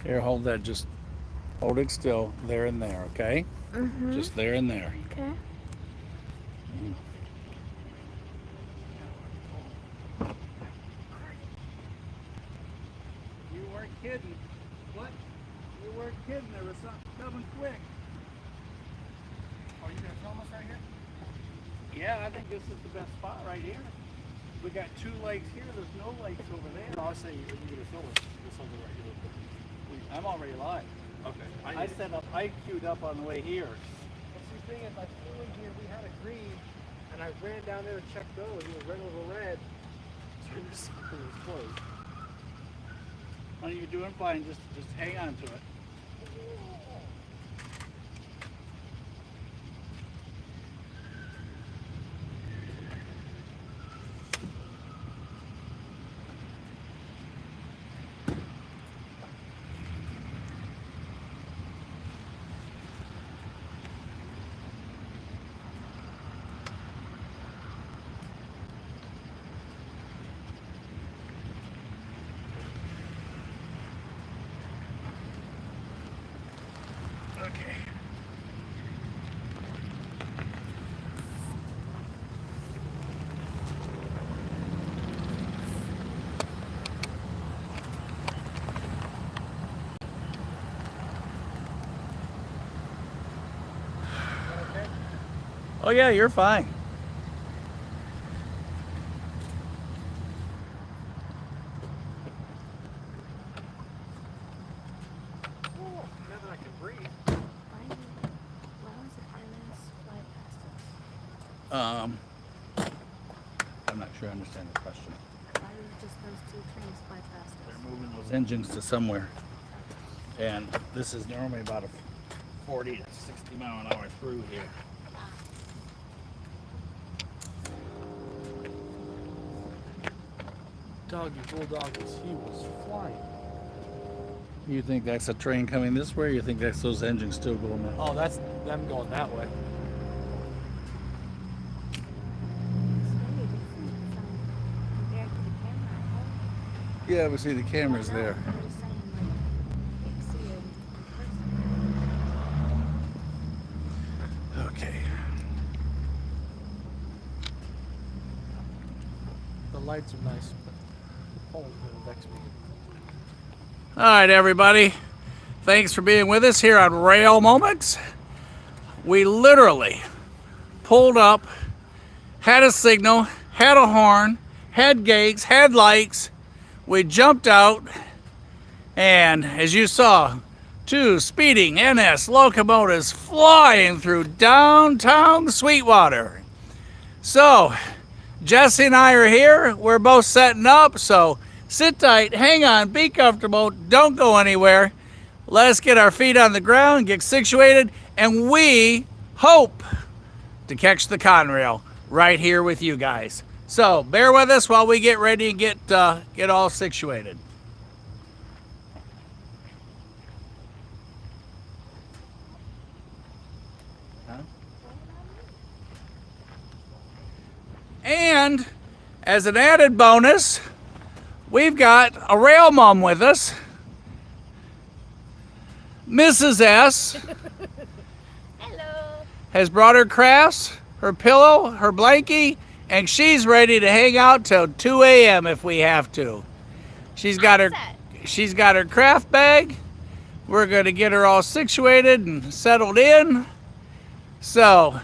Here, hold that. Just hold it still. There and there, okay? Mm-hmm. Just there and there. Okay. You weren't kidding. What? You weren't kidding. There was something coming quick. Oh, you gonna film us right here? Yeah, I think this is the best spot right here. We got 2 lakes here. There's no lakes over there. No, I was saying you're gonna film us. There's something right here. I'm already live. Okay. I set up, I queued up on the way here. Well, see, the thing is, I flew in here. We had a green, and I ran down there to check those. It was red over red. So I just it was closed. Oh, you're doing fine. Just hang on to it. Okay. Okay. Oh yeah, you're fine. Oh, now that I can breathe. Why was the fireman's fly past us? I'm not sure I understand the question. Why did just those 2 trains fly past us? They're moving those engines to somewhere. And this is normally about a 40 to 60 mile an hour through here. Doggy bulldog he was flying. You think that's a train coming this way, or you think that's those engines still going that way? Oh, that's them going that way. It's very different from compared to the camera. Yeah, but see the camera's there. I'm just saying, like, you see it in person. Okay. The lights are nice, but the pole's gonna vex me. All right, everybody. Thanks for being with us here on Rail Moments. We literally pulled up, had a signal, had a horn, had gates, had lights. We jumped out, and as you saw, 2 speeding NS locomotives flying through downtown Sweetwater. So, Jesse and I are here. We're both setting up, so sit tight, hang on, be comfortable, don't go anywhere. Let's get our feet on the ground, get situated, and we hope to catch the Conrail right here with you guys. So bear with us while we get ready and get all situated. And as an added bonus, we've got a rail mom with us, Mrs. S. Hello. Has brought her crafts, her pillow, her blankie, and she's ready to hang out till 2 a.m. if we have to. She's got her craft bag. We're gonna get her all situated and settled in. So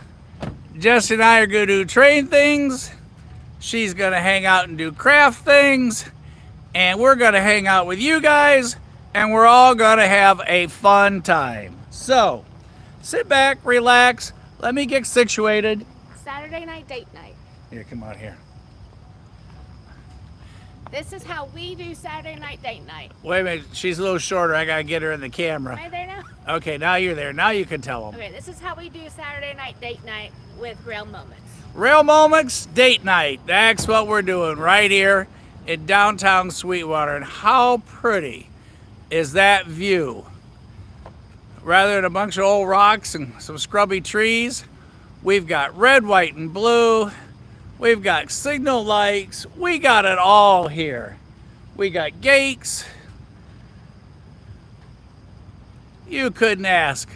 Jess and I are gonna do train things. She's gonna hang out and do craft things. And we're gonna hang out with you guys, and we're all gonna have a fun time. So sit back, relax, let me get situated. Saturday night date night. Here, come out here. This is how we do Saturday night date night. Wait a minute, she's a little shorter. I gotta get her in the camera. Am I there now? Okay, now you're there. Now you can tell them. Okay, this is how we do Saturday night date night with Rail Moments. Rail Moments Date Night. That's what we're doing right here in downtown Sweetwater. And how pretty is that view? Rather than a bunch of old rocks and some scrubby trees, we've got red, white, and blue. We've got signal lights. We got it all here. We got gates. You couldn't ask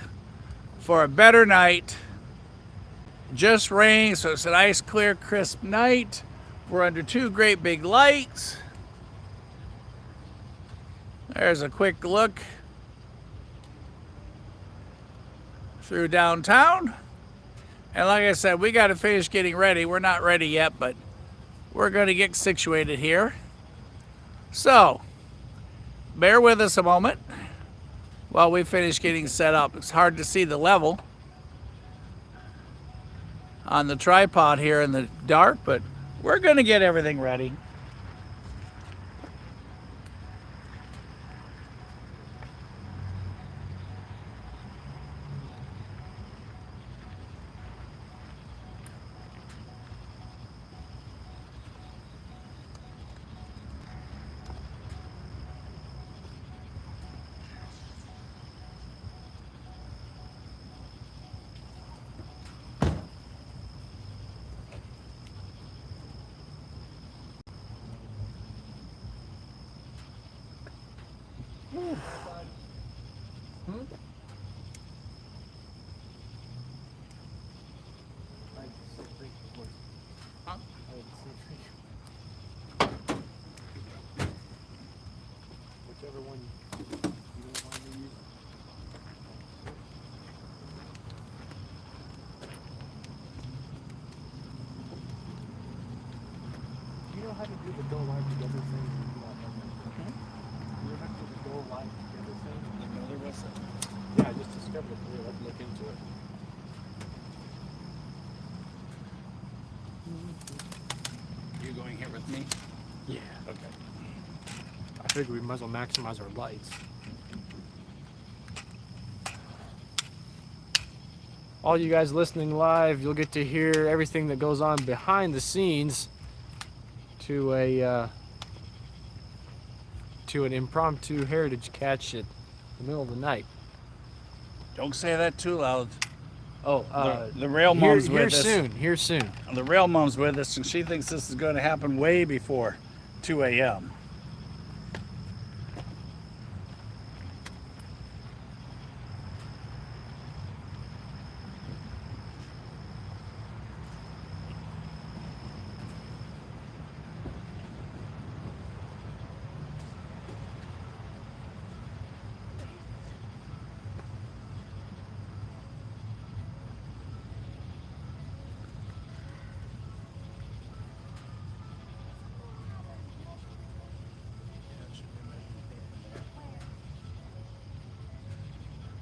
for a better night. Just rain, so it's a nice, clear, crisp night. We're under two great big lights. There's a quick look through downtown. And like I said, we got to finish getting ready. We're not ready yet, but we're going to get situated here. So, bear with us a moment while we finish getting set up. It's hard to see the level on the tripod here in the dark, but we're going to get everything ready. Whichever one you don't want to use. You know how to do the go live together thing? You know how to do the go live together thing? Yeah, I just discovered it today. Let's look into it. You going here with me? Yeah. Okay. I figure we might as well maximize our lights. All you guys listening live, you'll get to hear everything that goes on behind the scenes to an impromptu heritage catch at the middle of the night. Don't say that too loud. Oh, The rail mom's with us. Here soon. The rail mom's with us, and she thinks this is going to happen way before 2 a.m.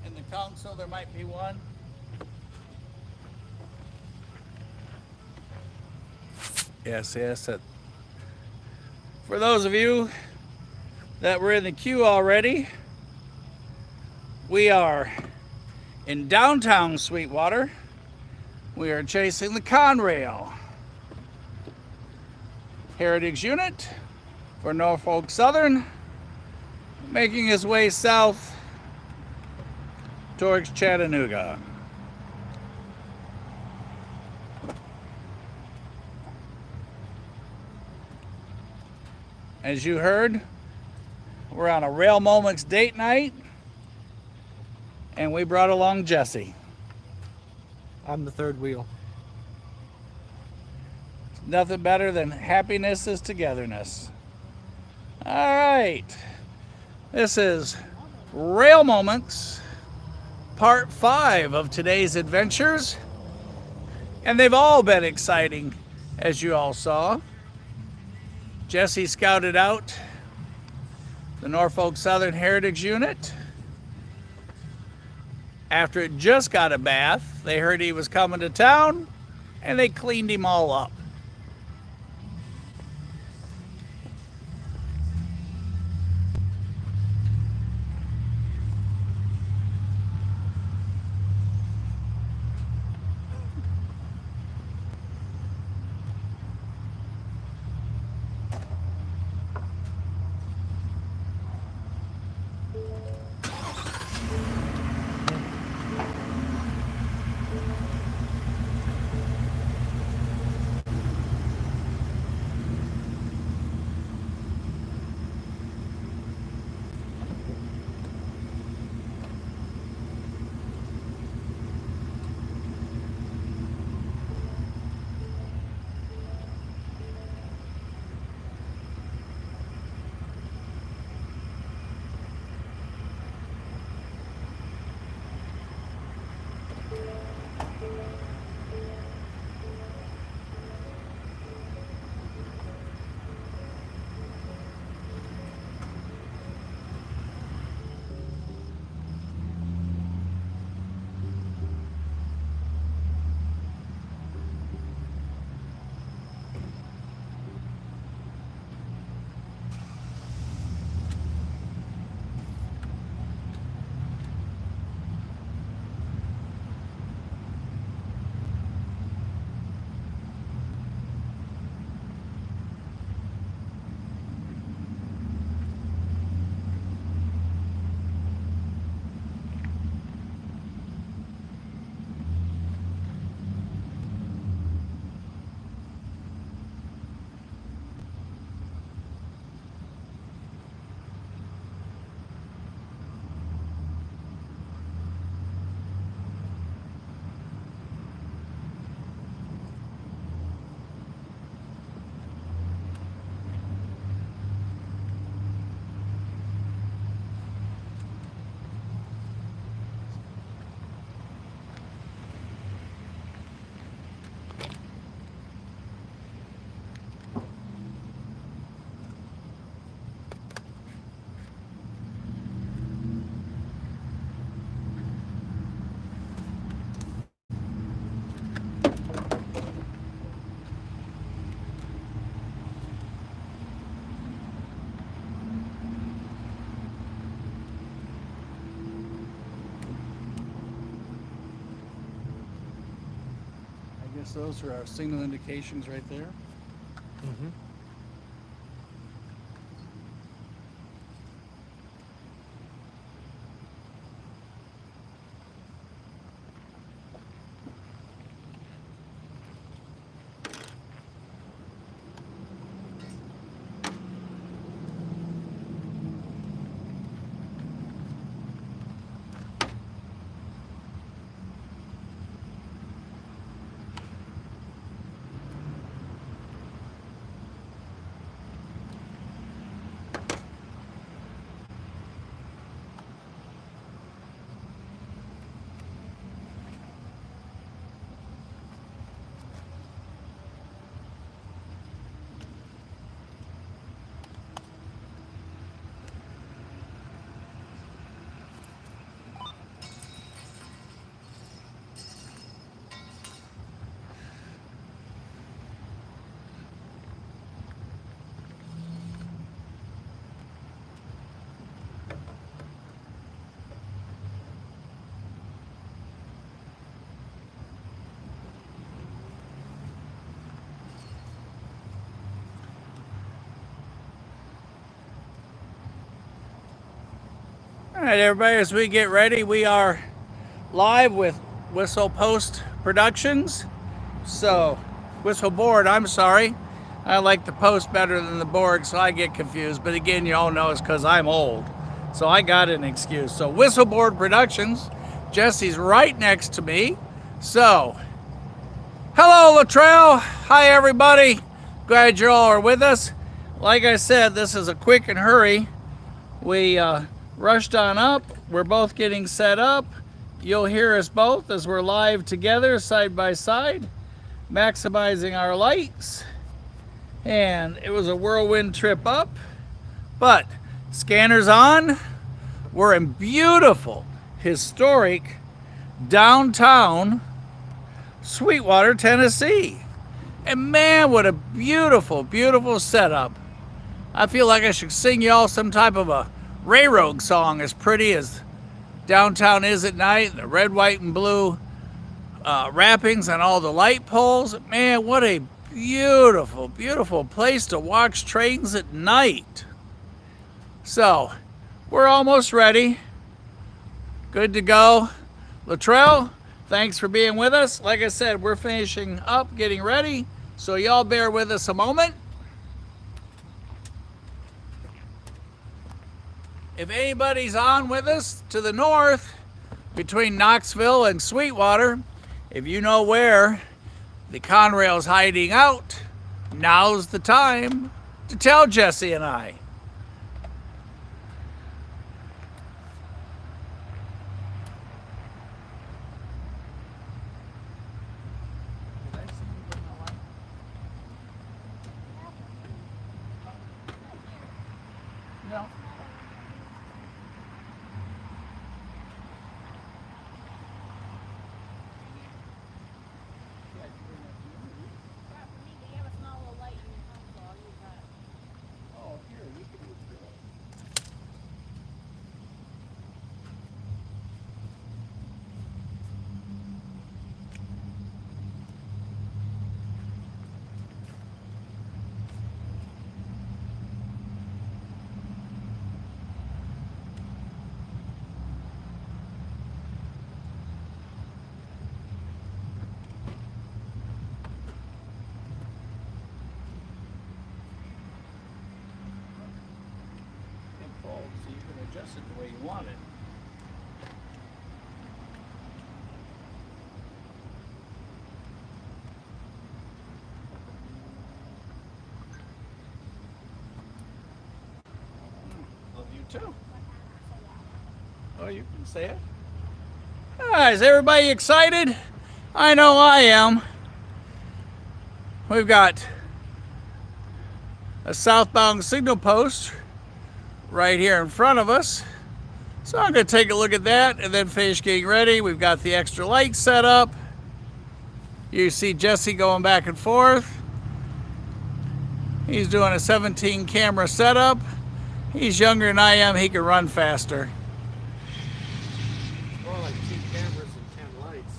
In the council, there might be one. Yes. For those of you that were in the queue already, we are in downtown Sweetwater. We are chasing the Conrail Heritage Unit for Norfolk Southern, making his way south towards Chattanooga. As you heard, we're on a Rail Moments date night, and we brought along Jesse. I'm the third wheel. Nothing better than happiness is togetherness. All right, this is Rail Moments, part 5 of today's adventures, and they've all been exciting, as you all saw. Jesse scouted out the Norfolk Southern Heritage Unit. After it just got a bath, they heard he was coming to town, and they cleaned him all up. So those are our signal indications right there. Mm-hmm. All right, everybody, as we get ready, we are live with Whistle Post Productions. So, Whistle Board, I'm sorry. I like the post better than the board, so I get confused. But again, you all know it's because I'm old. So I got an excuse. So, Whistle Board Productions, Jesse's right next to me. So, hello, Luttrell. Hi, everybody. Glad you all are with us. Like I said, this is a quick and hurry. We rushed on up. We're both getting set up. You'll hear us both as we're live together, side by side, maximizing our lights. And it was a whirlwind trip up, but scanners on. We're in beautiful, historic downtown Sweetwater, Tennessee. And man, what a beautiful, beautiful setup. I feel like I should sing y'all some type of a railroad song, as pretty as downtown is at night. The red, white, and blue wrappings on all the light poles. Man, what a beautiful, beautiful place to watch trains at night. So, we're almost ready. Good to go. Luttrell, thanks for being with us. Like I said, we're finishing up, getting ready. So y'all bear with us a moment. If anybody's on with us to the north, between Knoxville and Sweetwater, if you know where the Conrail's hiding out, now's the time to tell Jesse and I. No. So you can adjust it the way you want it. Love you too. Oh, you can say it. All right, is everybody excited? I know I am. We've got a southbound signal post right here in front of us. So I'm going to take a look at that and then finish getting ready. We've got the extra lights set up. You see Jesse going back and forth. He's doing a 17 camera setup. He's younger than I am. He can run faster. More like 2 cameras and 10 lights.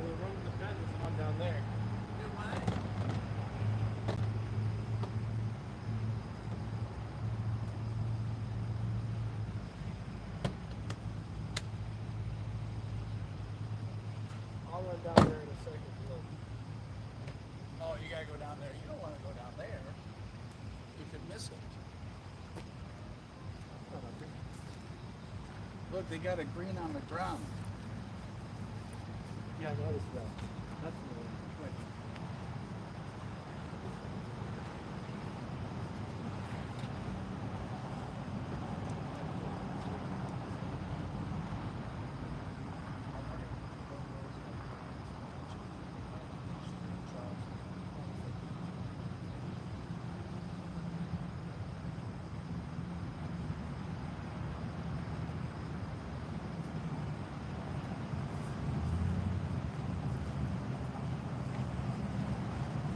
the road in the bend is on down there. I'll run down there in a second. Look. Oh, you gotta go down there. You don't want to go down there. You could miss it. Look, they got a green on the ground. Yeah, I noticed that. That's the one. Wait.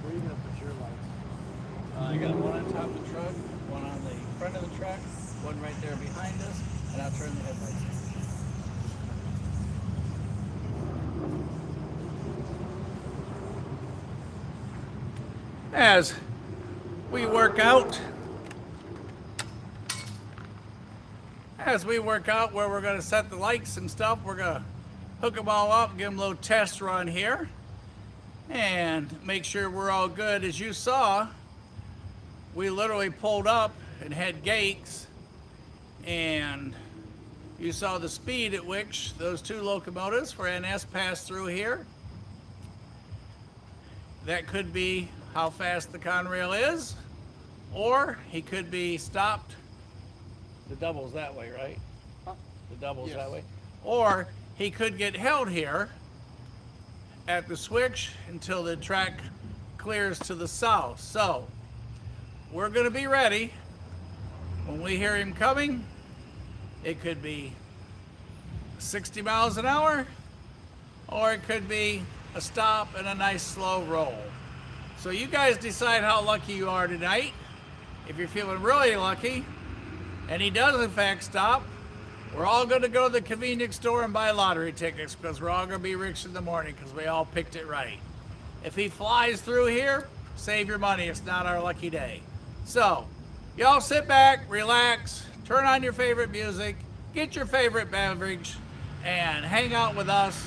Where are you gonna put your lights? I got one on top of the truck, one on the front of the truck, one right there behind us, and I'll turn the headlights on. As we work out where we're going to set the lights and stuff, we're going to hook them all up, give them a little test run here, and make sure we're all good. As you saw, we literally pulled up and had gates, and you saw the speed at which those two locomotives for NS passed through here. That could be how fast the Conrail is, or he could be stopped. The double's that way, right? Huh? The double's Yes. that way. Or he could get held here at the switch until the track clears to the south. So we're going to be ready when we hear him coming. It could be 60 miles an hour, or it could be a stop and a nice slow roll. So you guys decide how lucky you are tonight. If you're feeling really lucky and he does in fact stop, we're all going to go to the convenience store and buy lottery tickets, because we're all going to be rich in the morning because we all picked it right. If he flies through here, save your money. It's not our lucky day. So y'all sit back, relax, turn on your favorite music, get your favorite beverage, and hang out with us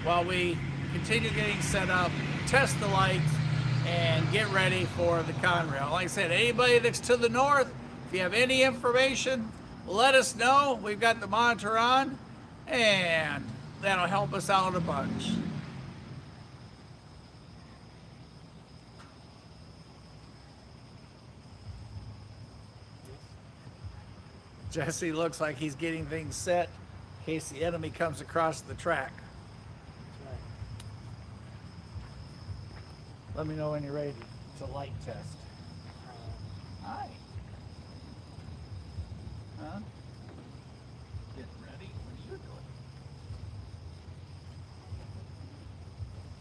while we continue getting set up, test the lights, and get ready for the Conrail. Like I said, anybody that's to the north, if you have any information, let us know. We've got the monitor on, and that'll help us out a bunch. Jesse looks like he's getting things set in case the enemy comes across the track. That's right. Let me know when you're ready to light test. Hi. Huh? Getting ready? What are you doing?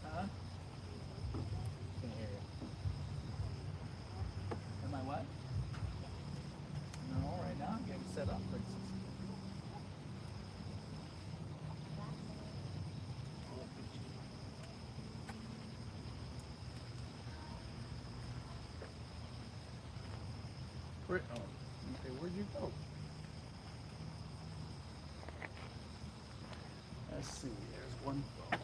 Huh? Can't hear you. Am I what? No, right now I'm getting set up. Where, oh, okay, where'd you go? Let's see, there's one phone.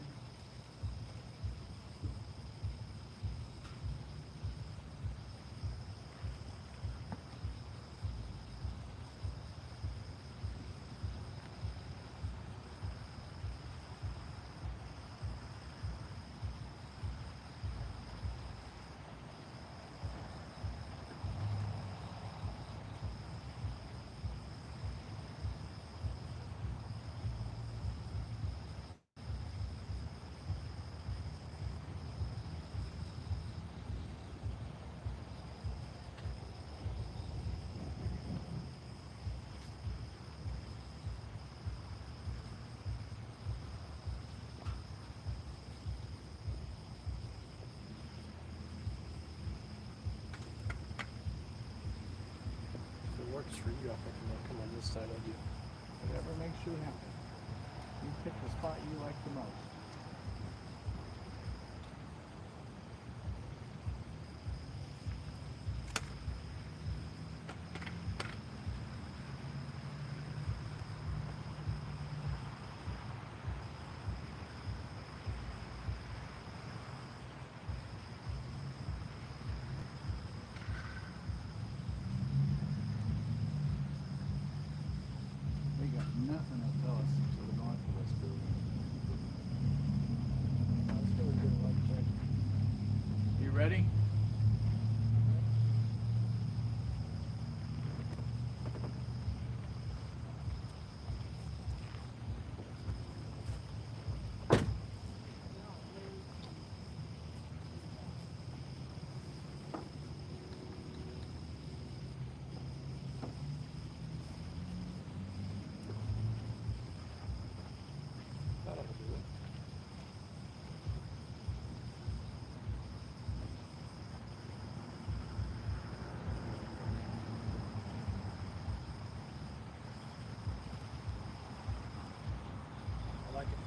If it works for you, I think I'm gonna come on this side of you. Whatever makes you happy. You pick the spot you like the most. Ready? That'll do it. I like it.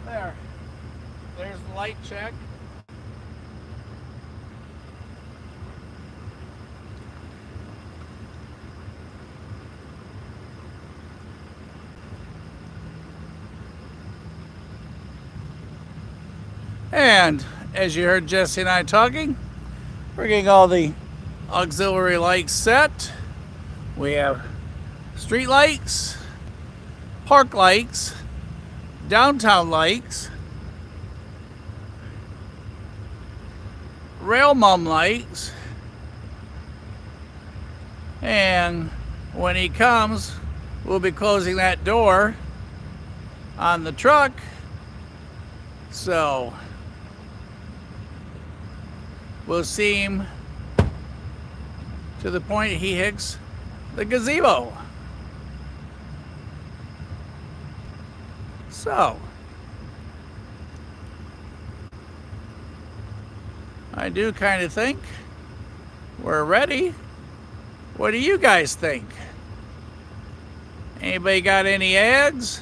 There. There's the light check. And as you heard Jesse and I talking, we're getting all the auxiliary lights set. We have street lights, park lights, downtown lights, rail mum lights, and when he comes, we'll be closing that door on the truck. So we'll see him to the point he hits the gazebo. So I do kind of think we're ready. What do you guys think? Anybody got any ads?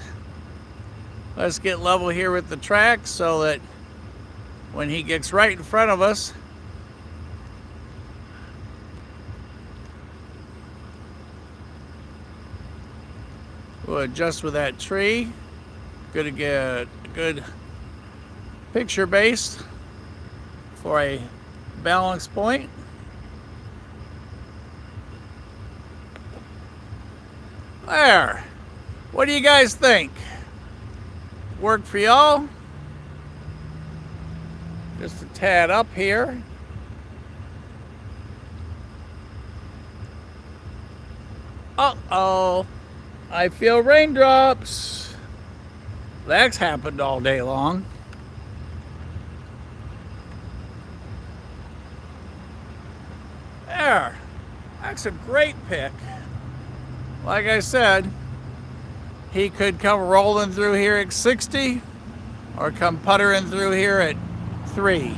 Let's get level here with the track so that when he gets right in front of us, we'll adjust with that tree. Good to get a good picture base for a balance point. There. What do you guys think? Work for y'all? Just a tad up here. Uh-oh. I feel raindrops. That's happened all day long. There. That's a great pick. Like I said, he could come rolling through here at 60 or come puttering through here at 3.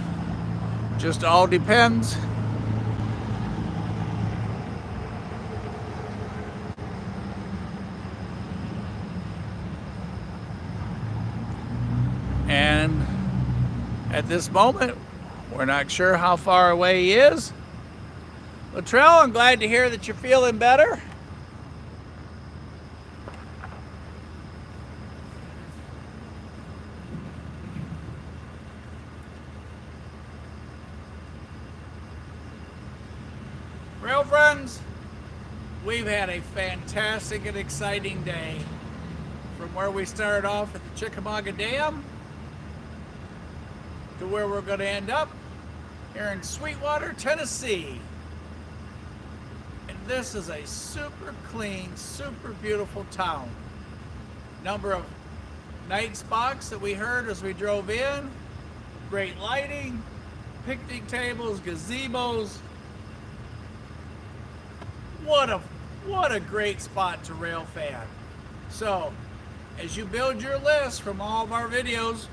Just all depends. And at this moment, we're not sure how far away he is. Latrell, I'm glad to hear that you're feeling better. trail friends, we've had a fantastic and exciting day from where we started off at the Chickamauga Dam to where we're going to end up here in Sweetwater, Tennessee. And this is a super clean, super beautiful town. Number of night spots that we heard as we drove in, great lighting, picnic tables, gazebos. What a great spot to rail fan. So, as you build your list from all of our videos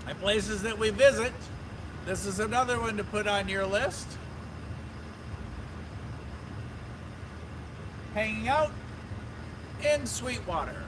and places that we visit, this is another one to put on your list. Hanging out in Sweetwater.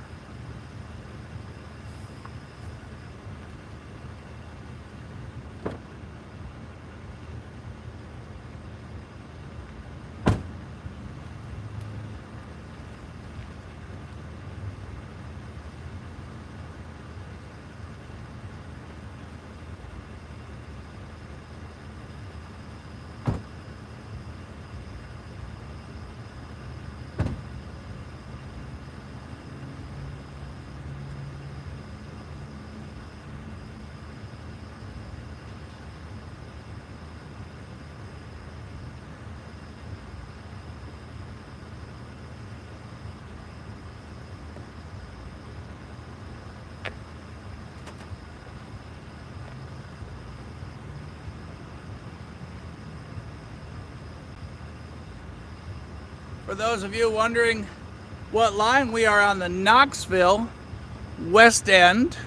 For those of you wondering what line, we are on the Knoxville West End,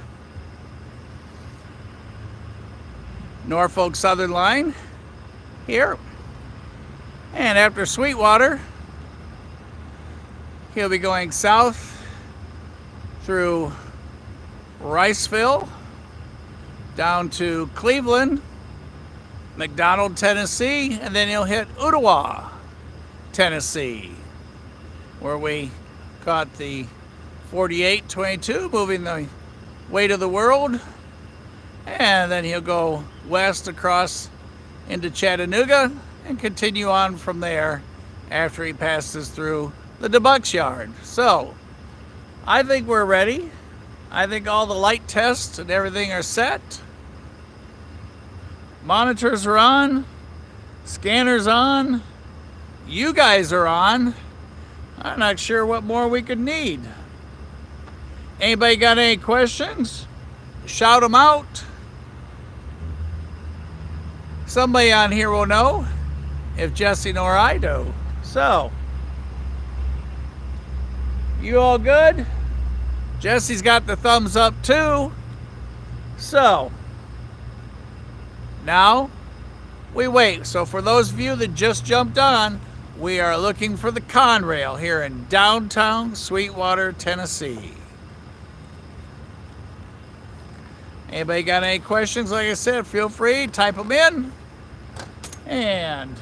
Norfolk Southern line here. And after Sweetwater, he'll be going south through Riceville, down to Cleveland, McDonald, Tennessee, and then he'll hit Ottawa, Tennessee, where we caught the 4822 moving the weight of the world. And then he'll go west across into Chattanooga and continue on from there after he passes through the DeBuck's yard. So I think we're ready. I think all the light tests and everything are set. Monitors are on, scanners on, you guys are on. I'm not sure what more we could need. Anybody got any questions? Shout them out. Somebody on here will know if Jesse nor I do. So, you all good? Jesse's got the thumbs up too. So, now we wait. So for those of you that just jumped on, we are looking for the Conrail here in downtown Sweetwater, Tennessee. Anybody got any questions? Like I said, feel free, type them in. And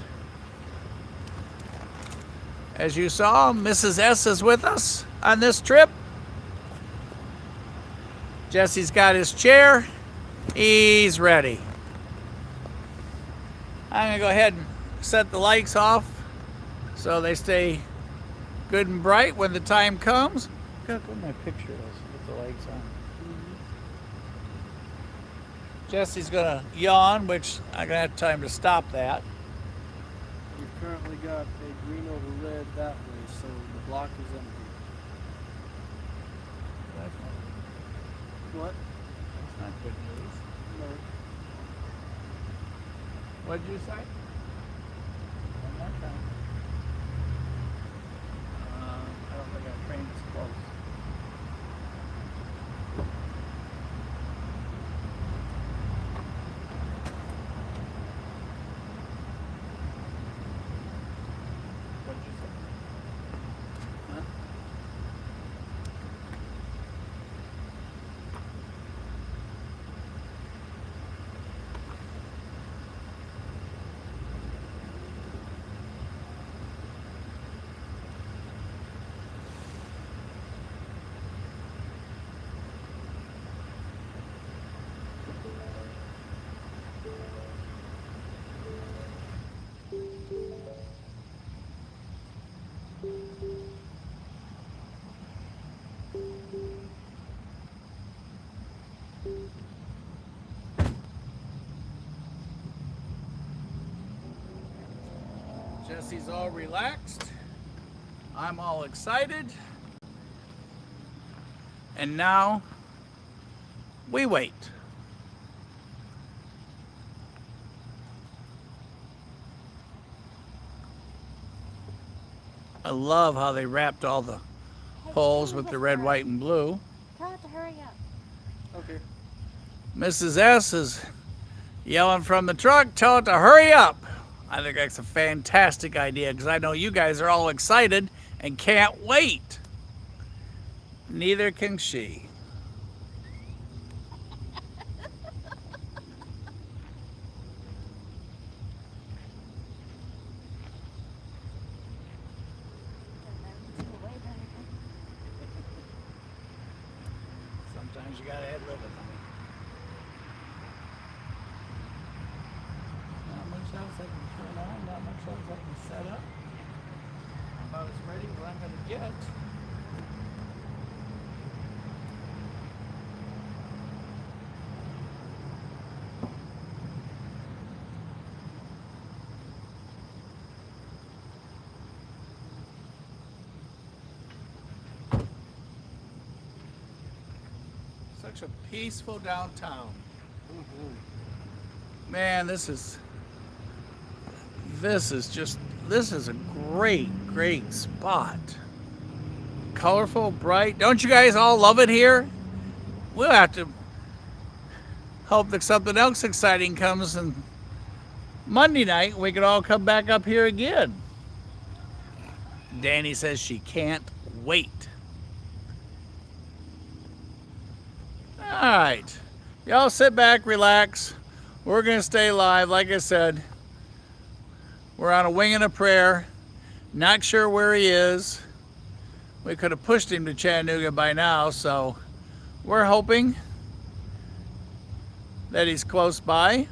as you saw, Mrs. S is with us on this trip. Jesse's got his chair. He's ready. I'm gonna go ahead and set the lights off so they stay good and bright when the time comes. Look what my picture is with the lights on. Jesse's gonna yawn, which I'm gonna have time to stop that. We've currently got a green over red that way, so the block is empty. What? That's not good news. No. What did you say? One more time. I don't think our train is close. What did you say? Huh? Jesse's all relaxed. I'm all excited. And now we wait. I love how they wrapped all the poles with the red, white, and blue. Tell it to hurry up. Okay. Mrs. S is yelling from the truck, tell it to hurry up. I think that's a fantastic idea because I know you guys are all excited and can't wait. Neither can she. Sometimes you gotta ad lib it. Not much else I can turn on, not much else I can set up. I'm about as ready as I'm gonna get. Such a peaceful downtown. Man, this is a great spot. Colorful, bright. Don't you guys all love it here? We'll have to hope that something else exciting comes and Monday night we can all come back up here again. Danny says she can't wait. All right, y'all sit back, relax. We're gonna stay live. Like I said, we're on a wing and a prayer. Not sure where he is. We could have pushed him to Chattanooga by now, so we're hoping that he's close by.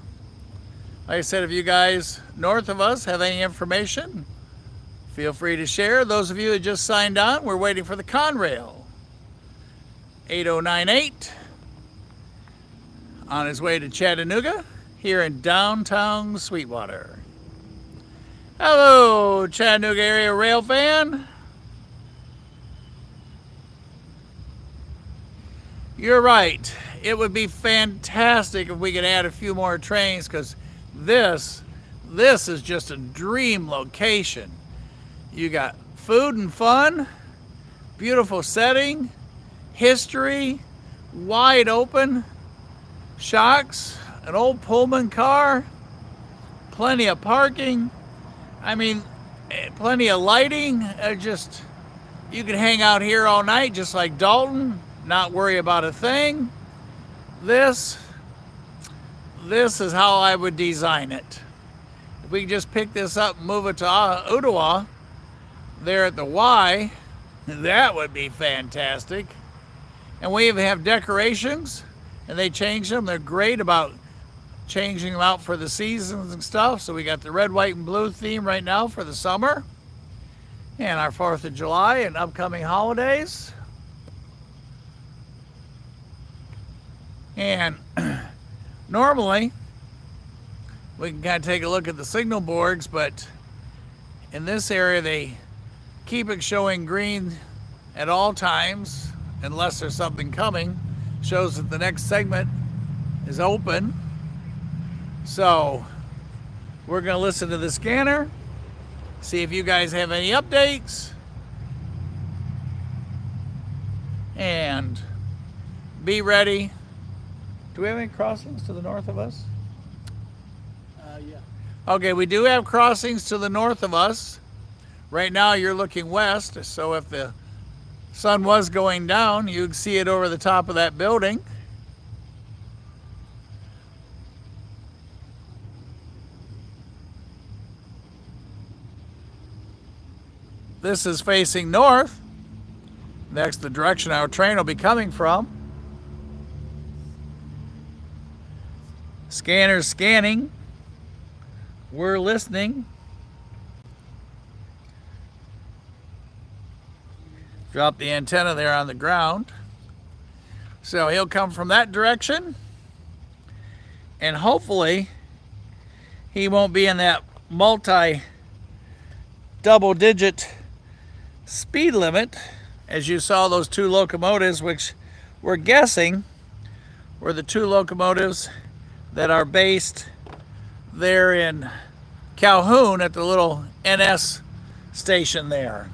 Like I said, if you guys north of us have any information, feel free to share. Those of you that just signed on, we're waiting for the Conrail. 8098. On his way to Chattanooga, here in downtown Sweetwater. Hello, Chattanooga area rail fan. You're right. It would be fantastic if we could add a few more trains because this is just a dream location. You got food and fun, beautiful setting, history, wide open, shocks, an old Pullman car, plenty of parking. I mean, plenty of lighting. You can hang out here all night just like Dalton, not worry about a thing. This is how I would design it. If we could just pick this up and move it to Ottawa, there at the Y, that would be fantastic. And we even have decorations. And they change them. They're great about changing them out for the seasons and stuff. So we got the red, white, and blue theme right now for the summer. And our 4th of July and upcoming holidays. And normally, we can kind of take a look at the signal boards, but in this area, they keep it showing green at all times, unless there's something coming. Shows that the next segment is open. So we're going to listen to the scanner, see if you guys have any updates, and be ready. Do we have any crossings to the north of us? Yeah. Okay, we do have crossings to the north of us. Right now you're looking west, so if the sun was going down, you'd see it over the top of that building. This is facing north. That's the direction our train will be coming from. Scanner's scanning. We're listening. Drop the antenna there on the ground. So he'll come from that direction. And hopefully he won't be in that multi double-digit speed limit, as you saw those two locomotives, which we're guessing were the two locomotives that are based there in Calhoun at the little NS station there.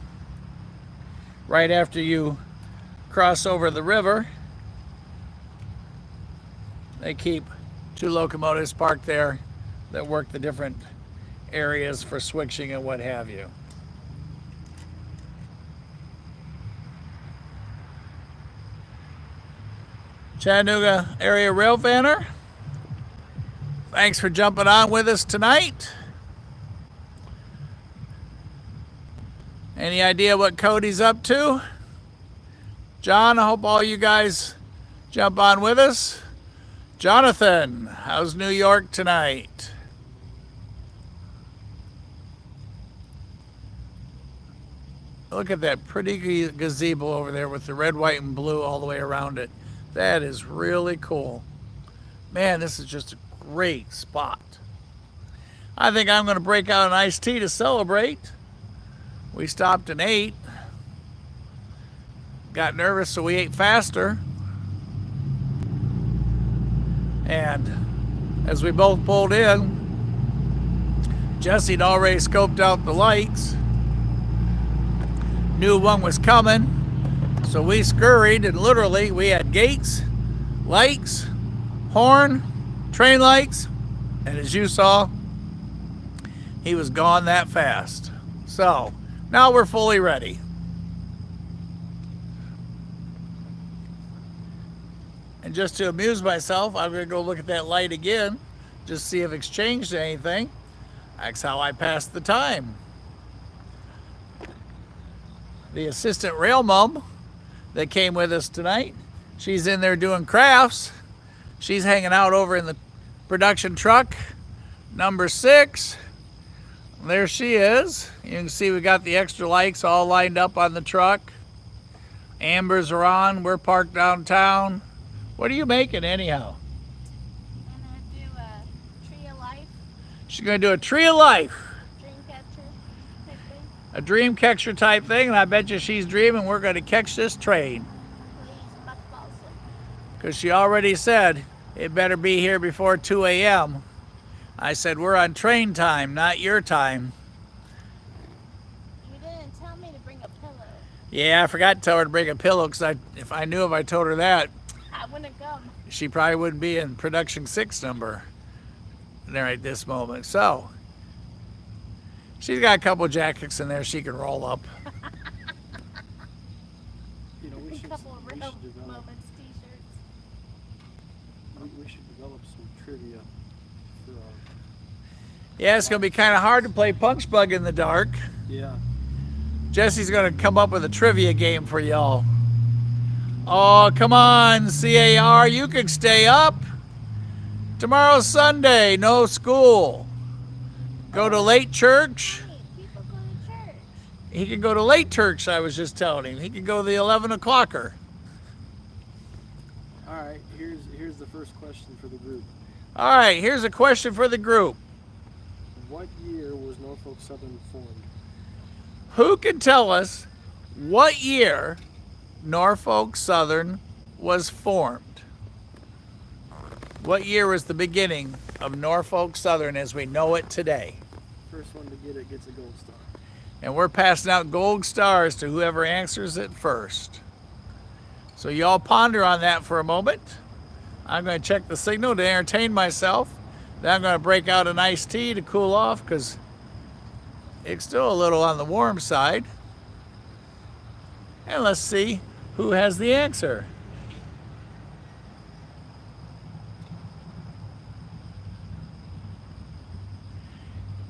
Right after you cross over the river, they keep two locomotives parked there that work the different areas for switching and what have you. Chattanooga Area Rail Fanner, thanks for jumping on with us tonight. Any idea what Cody's up to? John, I hope all you guys jump on with us. Jonathan, how's New York tonight? Look at that pretty gazebo over there with the red, white, and blue all the way around it. That is really cool. Man, this is just a great spot. I think I'm going to break out an iced tea to celebrate. We stopped and ate. Got nervous, so we ate faster. And as we both pulled in, Jesse'd already scoped out the lights. Knew one was coming. So we scurried, and literally we had gates, lights, horn, train lights, and as you saw, he was gone that fast. So now we're fully ready. And just to amuse myself, I'm going to go look at that light again, just see if it's changed anything. That's how I pass the time. The assistant rail mum that came with us tonight, she's in there doing crafts. She's hanging out over in the production truck, number 6. There she is. You can see we got the extra lights all lined up on the truck. Ambers are on. We're parked downtown. What are you making anyhow? I'm gonna do a tree of life, She's going to do a tree of life. dream catcher type thing. A dream catcher type thing, and I bet you she's dreaming we're going to catch this train. Please, Buck Balsam. Because she already said it better be here before 2 a.m. I said, we're on train time, not your time. You didn't tell me to bring a pillow. Yeah, I forgot to tell her to bring a pillow, because if I told her that, I wouldn't come. she probably wouldn't be in production 6 number there at this moment. So she's got a couple jackets in there she can roll up. You know, A couple of real develop, moments t-shirts. we should develop some trivia for Yeah, it's going to be kind of hard to play Punch Bug in the dark. yeah. Jesse's going to come up with a trivia game for y'all. Oh, come on, CAR, you can stay up. Tomorrow's Sunday, no school. Go to late church. Hey, people go to church. He can go to late church, I was just telling him. He can go to the 11 o'clocker. All right, here's the first question for the group. All right, here's a question for the group. What year was Norfolk Southern formed? Who can tell us what year Norfolk Southern was formed? What year was the beginning of Norfolk Southern as we know it today? First one to get it gets a gold star. And we're passing out gold stars to whoever answers it first. So y'all ponder on that for a moment. I'm going to check the signal to entertain myself. Then I'm going to break out an iced tea to cool off because it's still a little on the warm side. And let's see who has the answer.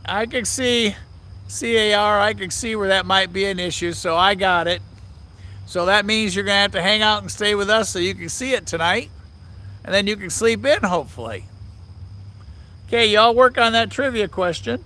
I can see CAR, I can see where that might be an issue, so I got it. So that means you're going to have to hang out and stay with us so you can see it tonight. And then you can sleep in, hopefully. Okay, y'all work on that trivia question.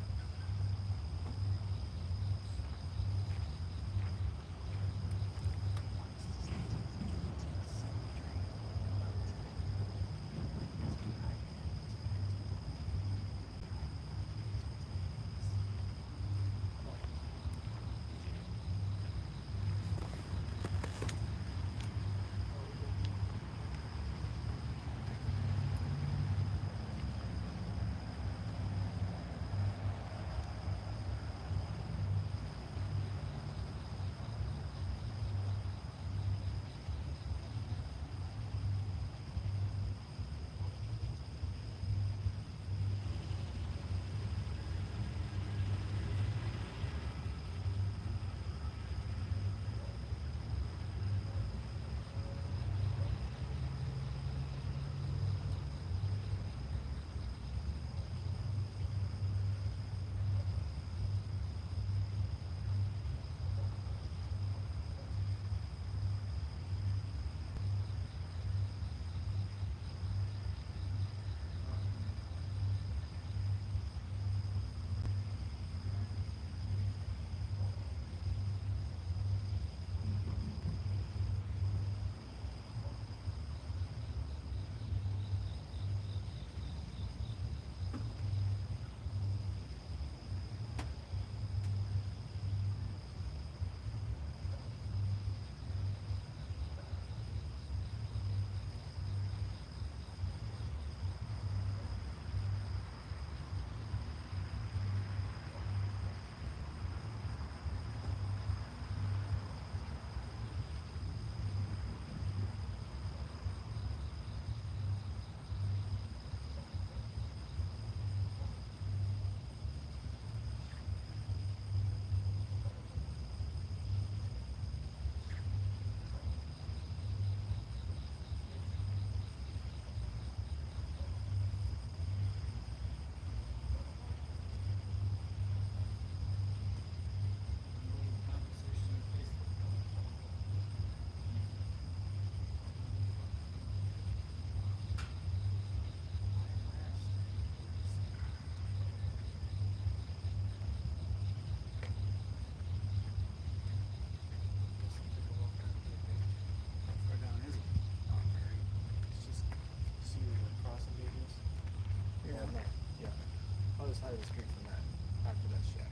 side of the street from that, after that shack.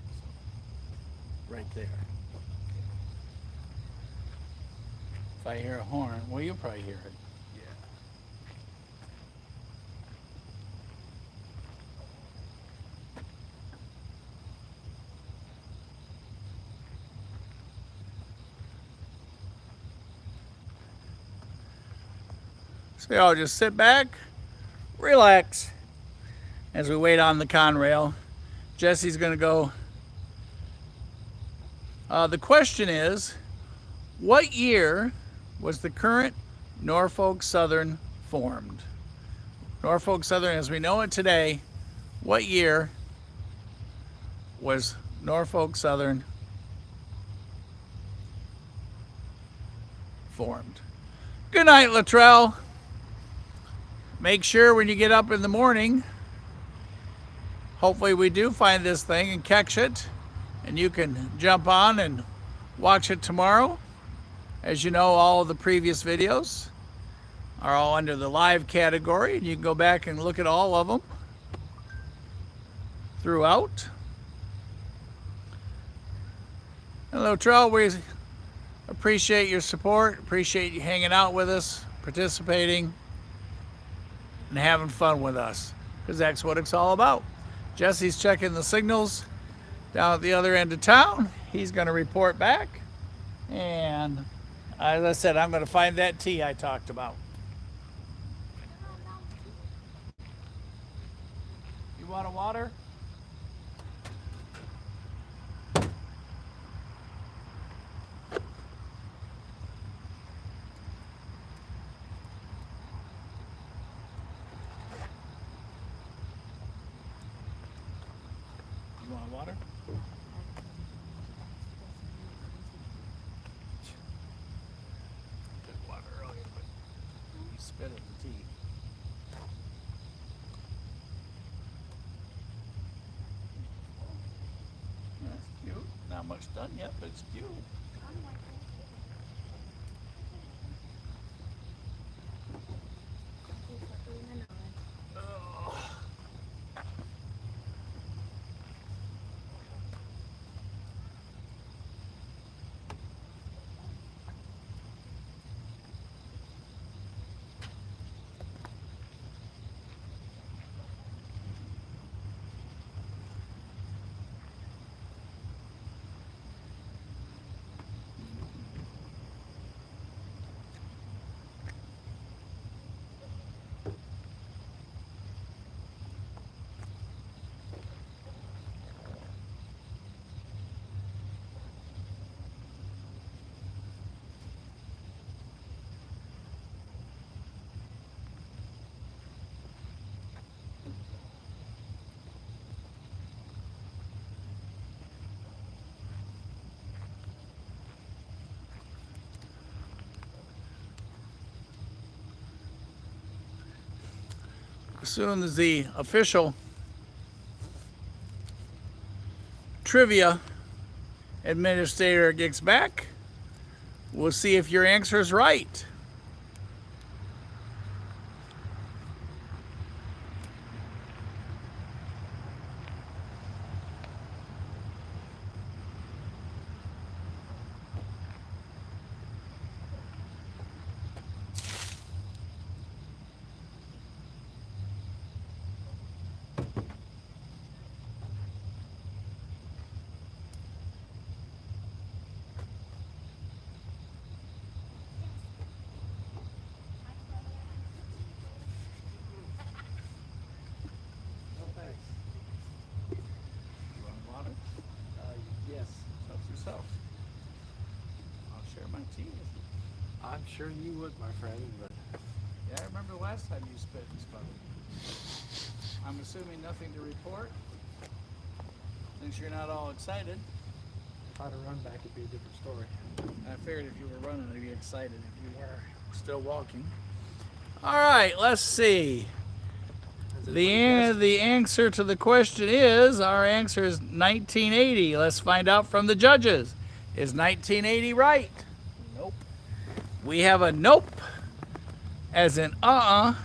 So, right there. If I hear a horn, well, you'll probably hear it. Yeah. So y'all just sit back, relax, as we wait on the Conrail. Jesse's gonna go. The question is, what year was the current Norfolk Southern formed? Norfolk Southern as we know it today, what year was Norfolk Southern formed? Good night, Luttrell. Make sure when you get up in the morning, hopefully we do find this thing and catch it, and you can jump on and watch it tomorrow. As you know, all of the previous videos are all under the live category, and you can go back and look at all of them throughout. And Luttrell, we appreciate your support, appreciate you hanging out with us, participating, and having fun with us, because that's what it's all about. Jesse's checking the signals down at the other end of town. He's going to report back, and as I said, I'm going to find that tea I talked about. You want a water? You want water? Took water earlier, but you spit in the tea. That's cute. Not much done yet, but it's cute. As soon as the official trivia administrator gets back, we'll see if your answer is right. No thanks. You want water? Yes. Help yourself. I'll share my tea with you. I'm sure you would, my friend, but Yeah, I remember the last time you spit and sputtered. I'm assuming nothing to report, since you're not all excited. if I had a run back, it'd be a different story. I figured if you were running, I'd be excited. If you were still walking. All right, let's see. The answer to the question is, our answer is 1980. Let's find out from the judges. Is 1980 right? Nope. We have a nope, as in Is that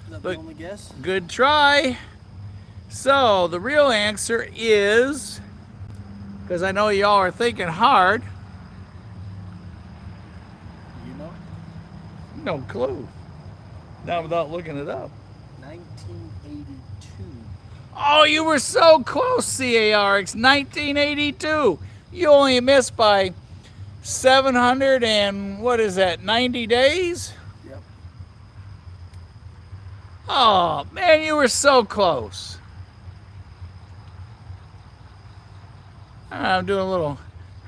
But- the only guess? good try. So the real answer is, because I know y'all are thinking hard, you know, no clue. Not without looking it up. 1982. Oh, you were so close, CARX. 1982. You only missed by 700 and what is that, 90 days? Yep. Oh, man, you were so close. I'm doing a little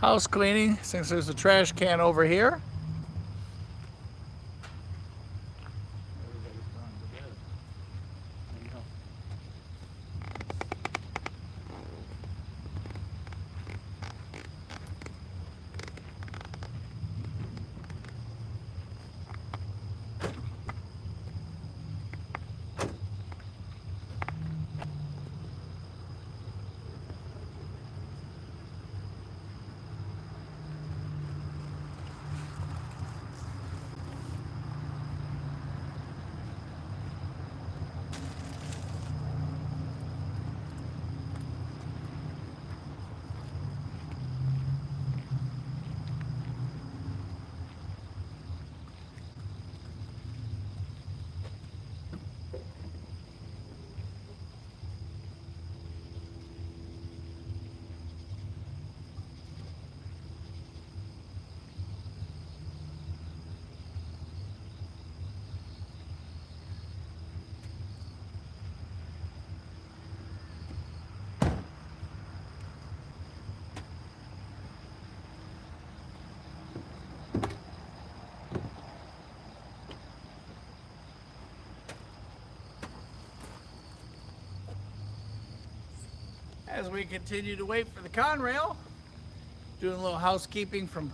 house cleaning since there's a trash can over here. Everybody's gone to bed. I know. As we continue to wait for the Conrail, doing a little housekeeping from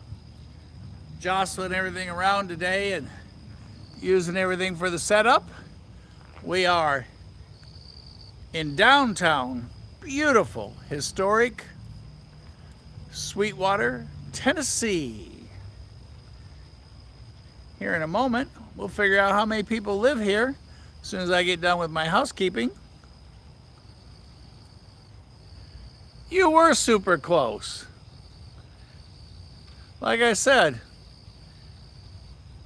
jostling everything around today and using everything for the setup. We are in downtown, beautiful, historic Sweetwater, Tennessee. Here in a moment, we'll figure out how many people live here as soon as I get done with my housekeeping. You were super close. Like I said,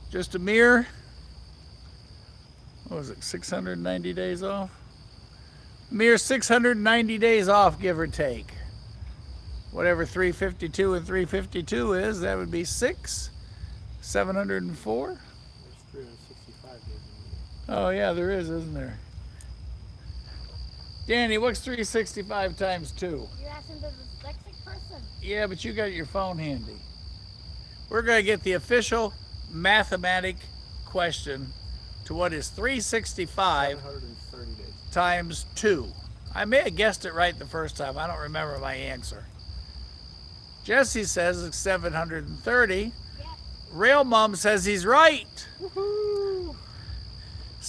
just a mere, what was it, 690 days off? Mere 690 days off, give or take. Whatever 352 and 352 is, that would be 704. There's 365 days in a year. Oh yeah, there is, isn't there? Danny, what's 365 times 2? You're asking the dyslexic person. Yeah, but you got your phone handy. We're going to get the official mathematic question to what is 365 730 days. times 2. I may have guessed it right the first time. I don't remember my answer. Jesse says it's 730. Yep. Rail Mom says he's right. Woohoo!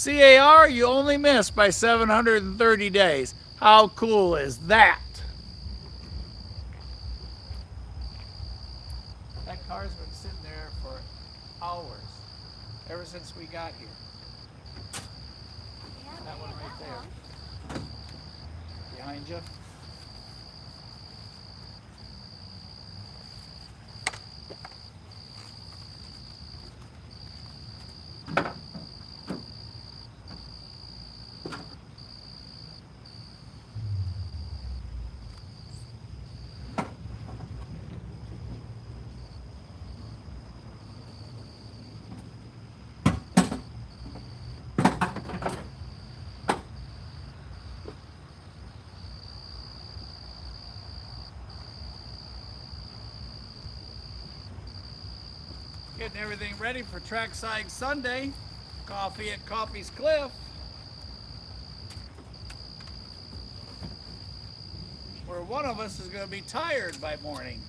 CAR, you only missed by 730 days. How cool is that? That car's been sitting there for hours, ever since we got here. Yeah, That one right there. long. Behind you. Getting everything ready for Trackside Sunday. Coffee at Coffee's Cliff. Where one of us is going to be tired by morning.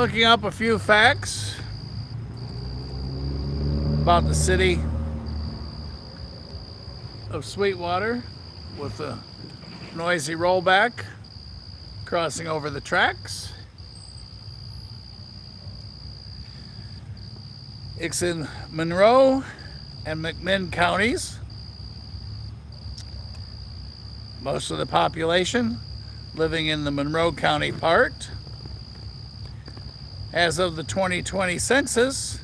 Looking up a few facts about the city of Sweetwater with a noisy rollback crossing over the tracks. It's in Monroe and McMinn counties. Most of the population living in the Monroe County part. As of the 2020 census,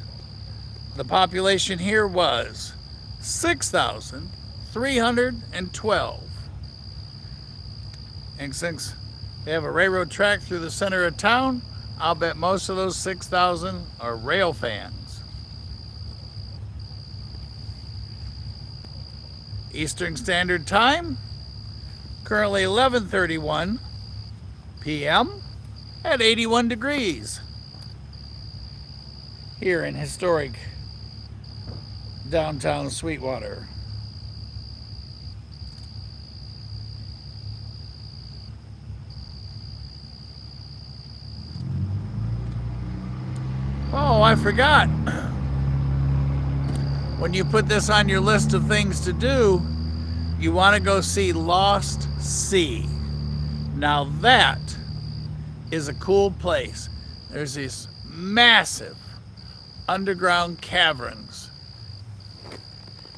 the population here was 6,312. And since they have a railroad track through the center of town, I'll bet most of those 6,000 are rail fans. Eastern Standard Time, currently 11:31 p.m. at 81 degrees here in historic downtown Sweetwater. Oh, I forgot. When you put this on your list of things to do, you want to go see Lost Sea. Now that is a cool place. There's these massive underground caverns,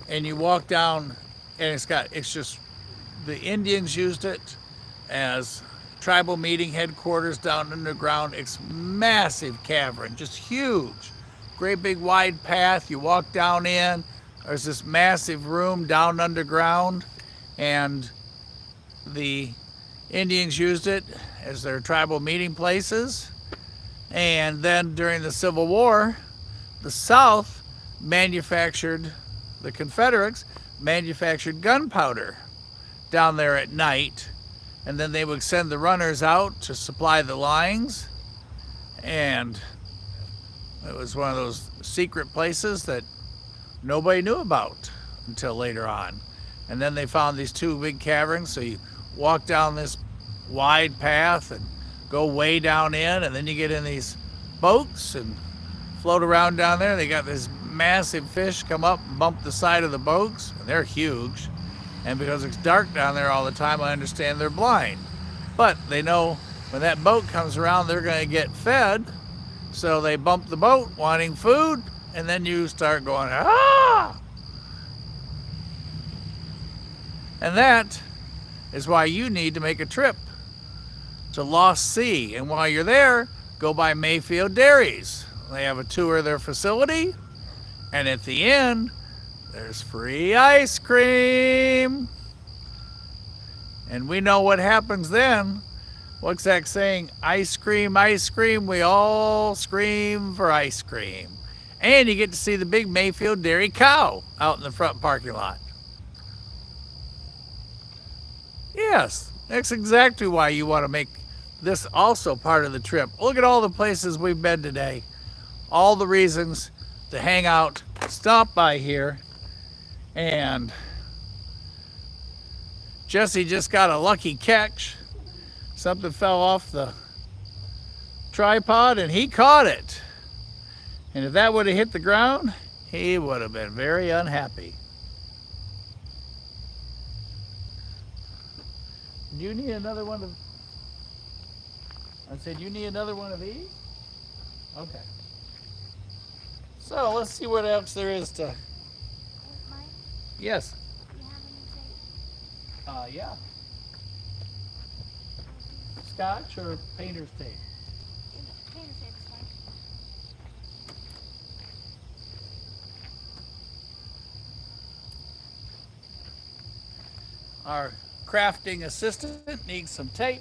and you walk down, and it's just the Indians used it as tribal meeting headquarters down underground. It's massive cavern, just huge, great big wide path. You walk down in, there's this massive room down underground, and the Indians used it as their tribal meeting places. And then during the Civil War, the South manufactured, the Confederates manufactured gunpowder down there at night, and then they would send the runners out to supply the lines, and it was one of those secret places that nobody knew about until later on. And then they found these two big caverns, so you walk down this wide path and go way down in, and then you get in these boats and float around down there. They got this massive fish come up and bump the side of the boats, and they're huge. And because it's dark down there all the time, I understand they're blind. But they know when that boat comes around, they're going to get fed. So they bump the boat wanting food, and then you start going, ah! And that is why you need to make a trip to Lost Sea. And while you're there, go by Mayfield Dairies. They have a tour of their facility, and at the end, there's free ice cream. And we know what happens then. What's that saying? Ice cream, we all scream for ice cream. And you get to see the big Mayfield Dairy cow out in the front parking lot. Yes, that's exactly why you want to make this also part of the trip. Look at all the places we've been today. All the reasons to hang out, stop by here. And Jesse just got a lucky catch. Something fell off the tripod and he caught it. And if that would have hit the ground, he would have been very unhappy. Do you need another one of... I said, you need another one of these? Okay. So let's see what else there is to... Mike, Yes. do you have any tape? Yeah. Scotch or painter's tape? Painter's tape's fine. Our crafting assistant needs some tape.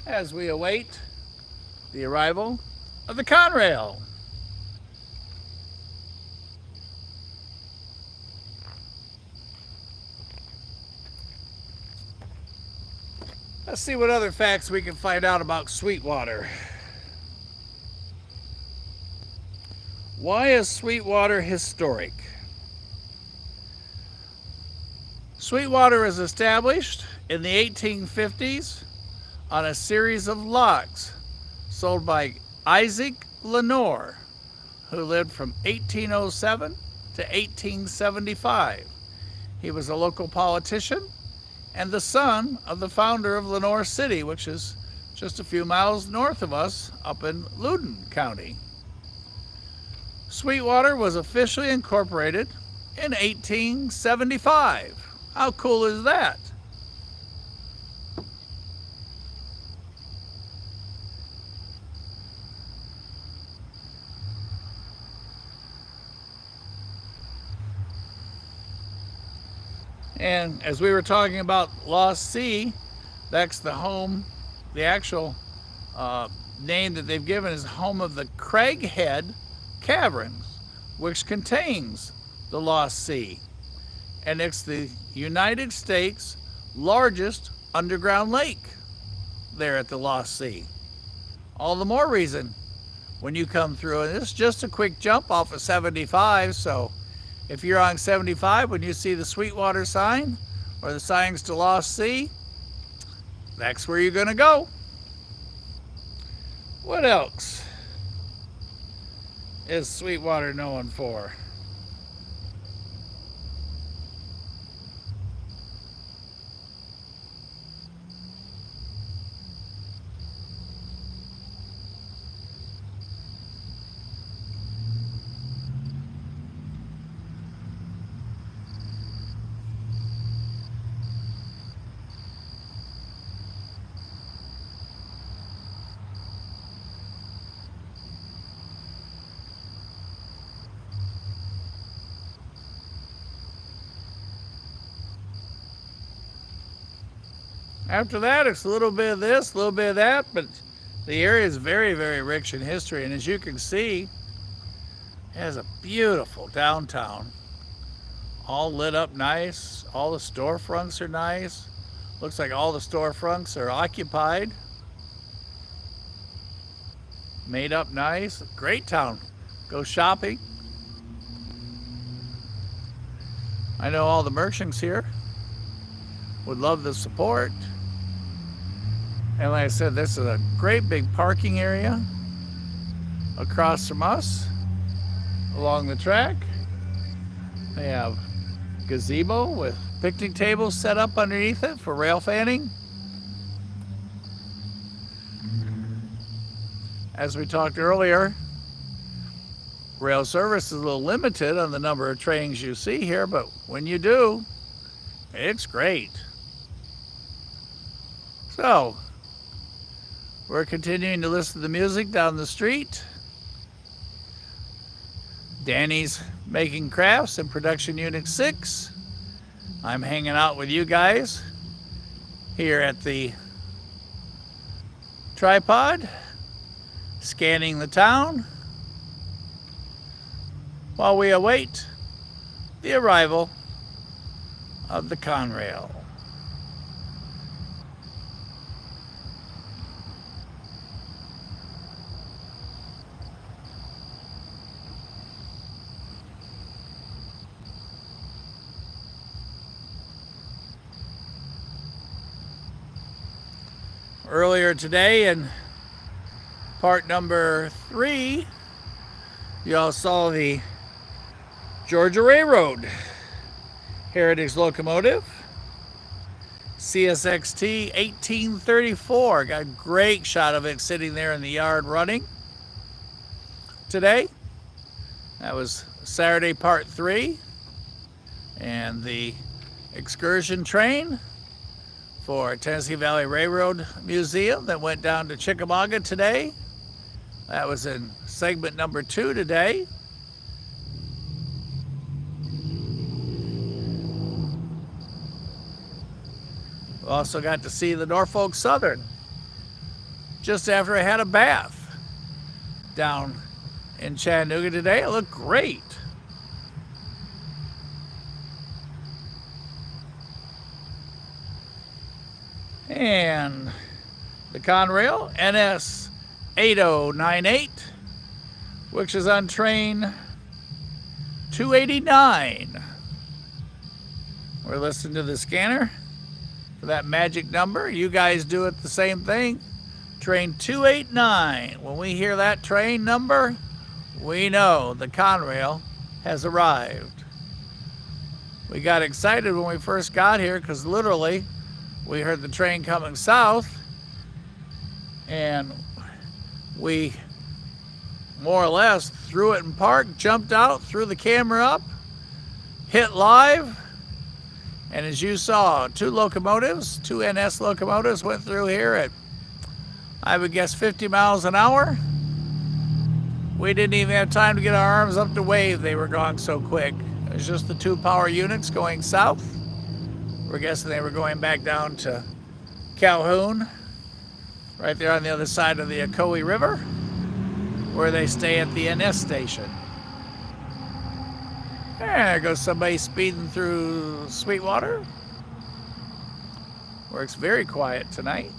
As we await the arrival of the Conrail. Let's see what other facts we can find out about Sweetwater. Why is Sweetwater historic? Sweetwater was established in the 1850s on a series of logs sold by Isaac Lenore, who lived from 1807 to 1875. He was a local politician and the son of the founder of Lenore City, which is just a few miles north of us up in Loudoun County. Sweetwater was officially incorporated in 1875. How cool is that? And as we were talking about Lost Sea, that's the home, the actual name that they've given is home of the Craighead Caverns, which contains the Lost Sea. And it's the United States' largest underground lake there at the Lost Sea. All the more reason when you come through, and it's just a quick jump off of 75, so if you're on 75, when you see the Sweetwater sign or the signs to Lost Sea, that's where you're gonna go. What else is Sweetwater known for? After that, it's a little bit of this, a little bit of that, but the area is very, very rich in history. And as you can see, it has a beautiful downtown, all lit up nice. All the storefronts are nice. Looks like all the storefronts are occupied. Made up nice. Great town. Go shopping. I know all the merchants here would love the support. And like I said, this is a great big parking area across from us along the track. They have gazebo with picnic tables set up underneath it for rail fanning. As we talked earlier, rail service is a little limited on the number of trains you see here, but when you do, it's great. So, we're continuing to listen to the music down the street. Danny's making crafts in production unit 6. I'm hanging out with you guys here at the tripod, scanning the town while we await the arrival of the Conrail. Earlier today in part number 3, you all saw the Georgia Railroad Heritage Locomotive, CSXT 1834. Got a great shot of it sitting there in the yard running today. That was Saturday part 3. And the excursion train for Tennessee Valley Railroad Museum that went down to Chickamauga today. That was in segment number 2 today. We also got to see the Norfolk Southern just after I had a bath down in Chattanooga today. It looked great. And the Conrail NS 8098, which is on train 289. We're listening to the scanner for that magic number. You guys do it the same thing. Train 289. When we hear that train number, we know the Conrail has arrived. We got excited when we first got here because literally we heard the train coming south, and we more or less threw it in park, jumped out, threw the camera up, hit live, and as you saw, two NS locomotives went through here at, I would guess, 50 miles an hour. We didn't even have time to get our arms up to wave. They were gone so quick. It was just the two power units going south. We're guessing they were going back down to Calhoun, right there on the other side of the Ocoee River, where they stay at the NS station. There goes somebody speeding through Sweetwater. Works very quiet tonight.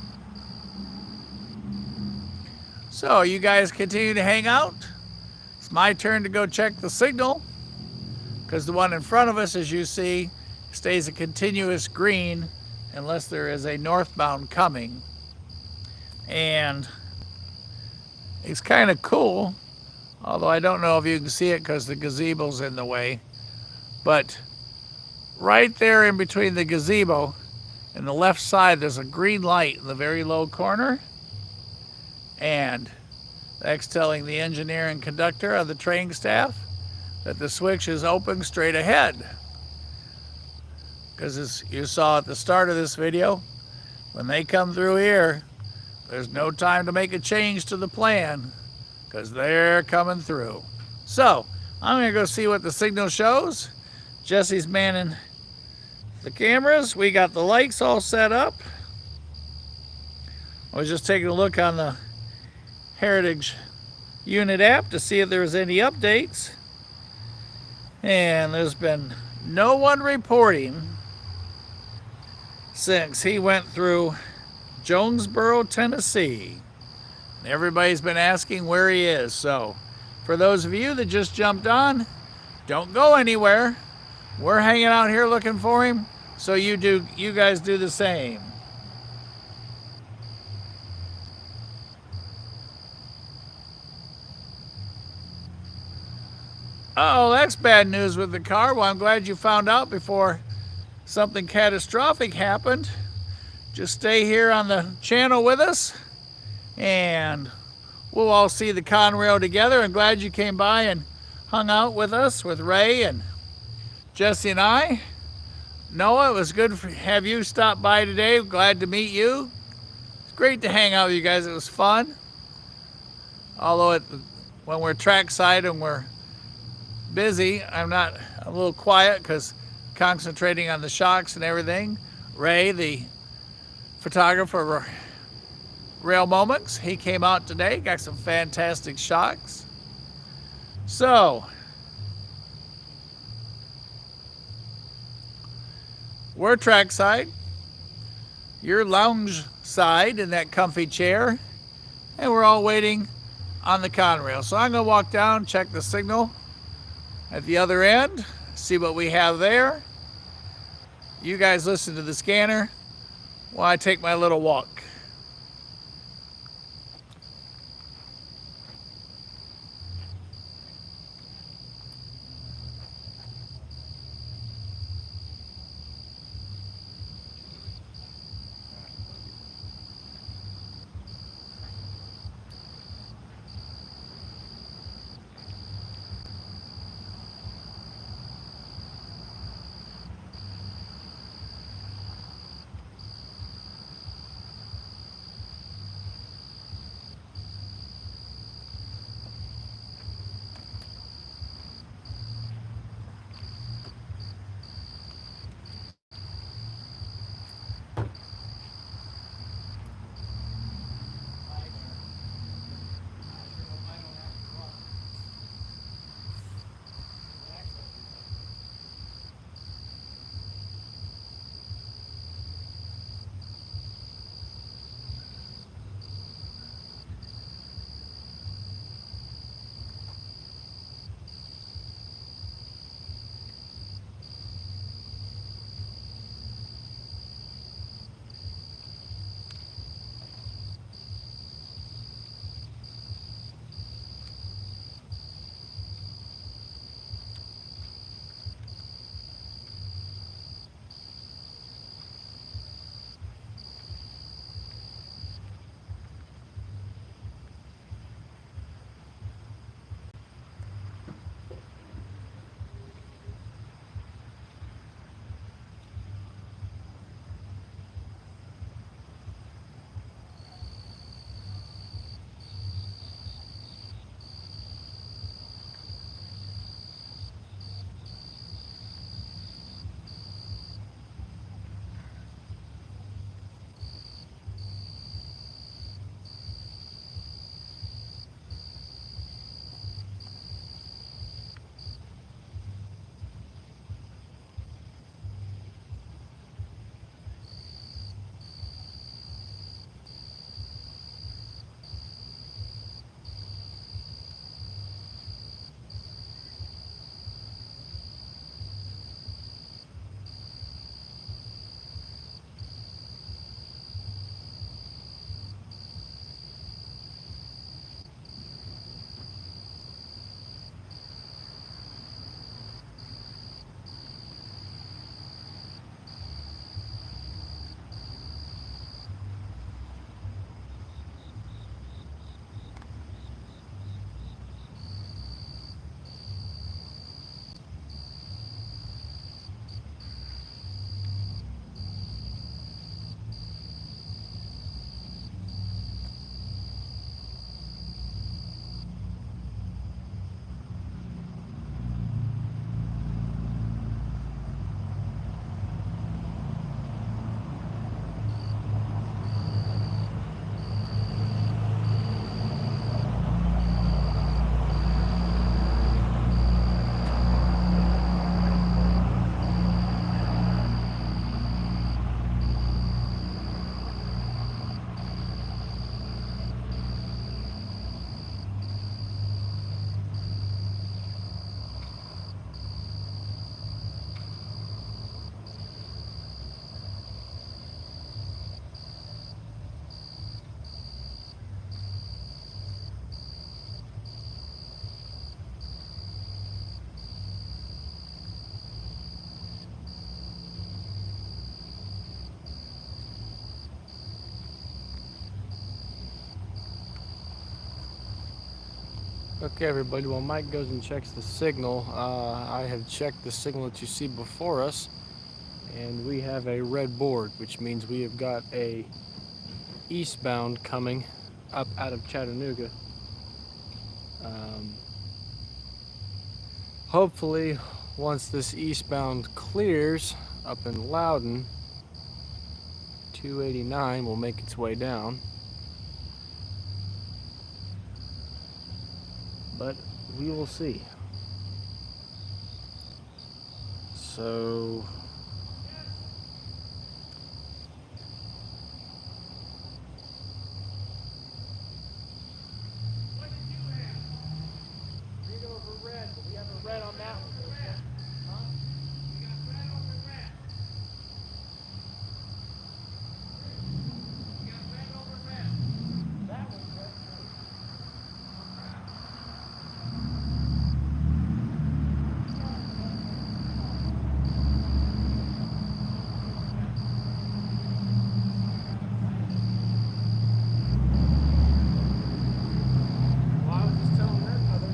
So you guys continue to hang out. It's my turn to go check the signal, because the one in front of us, as you see, stays a continuous green unless there is a northbound coming. And it's kind of cool, although I don't know if you can see it because the gazebo's in the way. But right there in between the gazebo and the left side, there's a green light in the very low corner. And that's telling the engineer and conductor of the train staff that the switch is open straight ahead. Because as you saw at the start of this video, when they come through here, there's no time to make a change to the plan because they're coming through. So I'm going to go see what the signal shows. Jesse's manning the cameras. We got the lights all set up. I was just taking a look on the Heritage unit app to see if there was any updates. And there's been no one reporting since he went through Jonesboro, Tennessee. Everybody's been asking where he is. So for those of you that just jumped on, don't go anywhere. We're hanging out here looking for him, so you guys do the same. Oh, that's bad news with the car. Well, I'm glad you found out before something catastrophic happened. Just stay here on the channel with us, and we'll all see the Conrail together. I'm glad you came by and hung out with us, with Ray and Jesse and I. Noah, it was good to have you stop by today. Glad to meet you. It's great to hang out with you guys. It was fun. Although when we're trackside and we're busy, I'm a little quiet because concentrating on the shocks and everything. Ray, the photographer, Rail Moments, he came out today, got some fantastic shocks. So we're trackside, you're lounge side in that comfy chair, and we're all waiting on the Conrail. So I'm going to walk down, check the signal at the other end, see what we have there. You guys listen to the scanner while I take my little walk. Okay, everybody, while Mike goes and checks the signal, I have checked the signal that you see before us, and we have a red board, which means we have got a eastbound coming up out of Chattanooga. Um, Hopefully, once this eastbound clears up in Loudon, 289 will make its way down. But we will see. So green over red, but we have a red on that one. Huh? We got red over red. We got red over red. That one's red. Well, I was just telling them how they're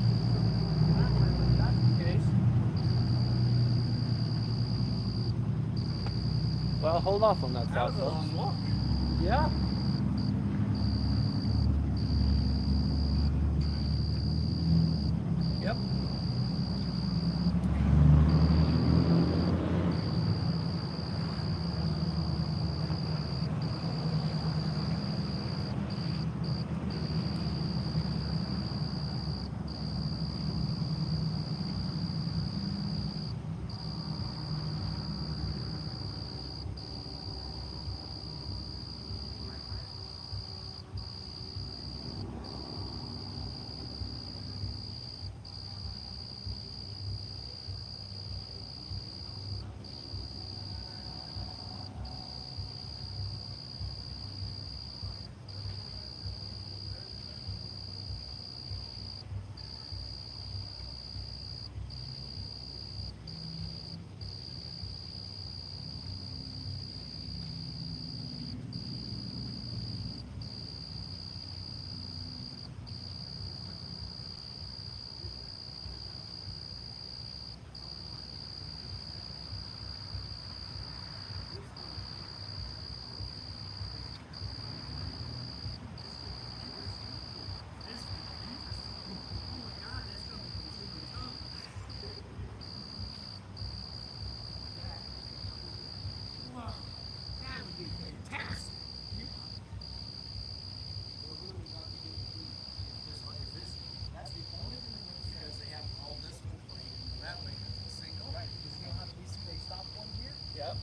if that's the case. Well, hold off on that thought, folks. Yeah. Yep.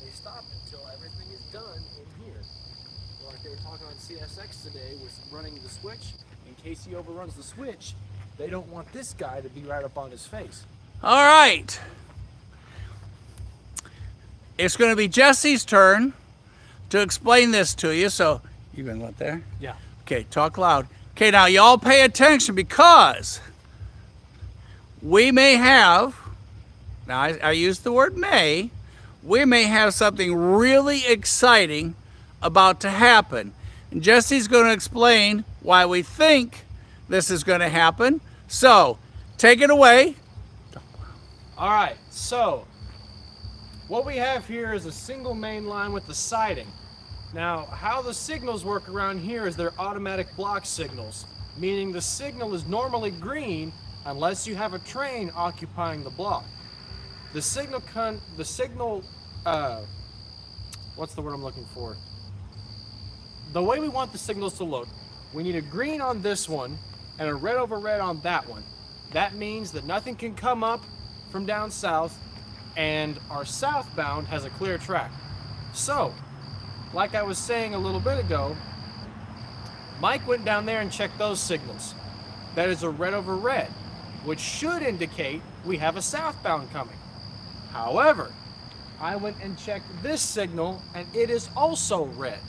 They stop until everything is done in here. Like they were talking on CSX today with running the switch. In case he overruns the switch, they don't want this guy to be right up on his face. All right. It's going to be Jesse's turn to explain this to you. So, you going to let there? Yeah. Okay, talk loud. Okay, now y'all pay attention because we may have, now I use the word may, we may have something really exciting about to happen. And Jesse's going to explain why we think this is going to happen. So, take it away. All right, so what we have here is a single main line with the siding. Now, how the signals work around here is they're automatic block signals, meaning the signal is normally green unless you have a train occupying the block. The signal, what's the word I'm looking for? The way we want the signals to look, we need a green on this one and a red over red on that one. That means that nothing can come up from down south and our southbound has a clear track. So, like I was saying a little bit ago, Mike went down there and checked those signals. That is a red over red, which should indicate we have a southbound coming. However, I went and checked this signal and it is also red.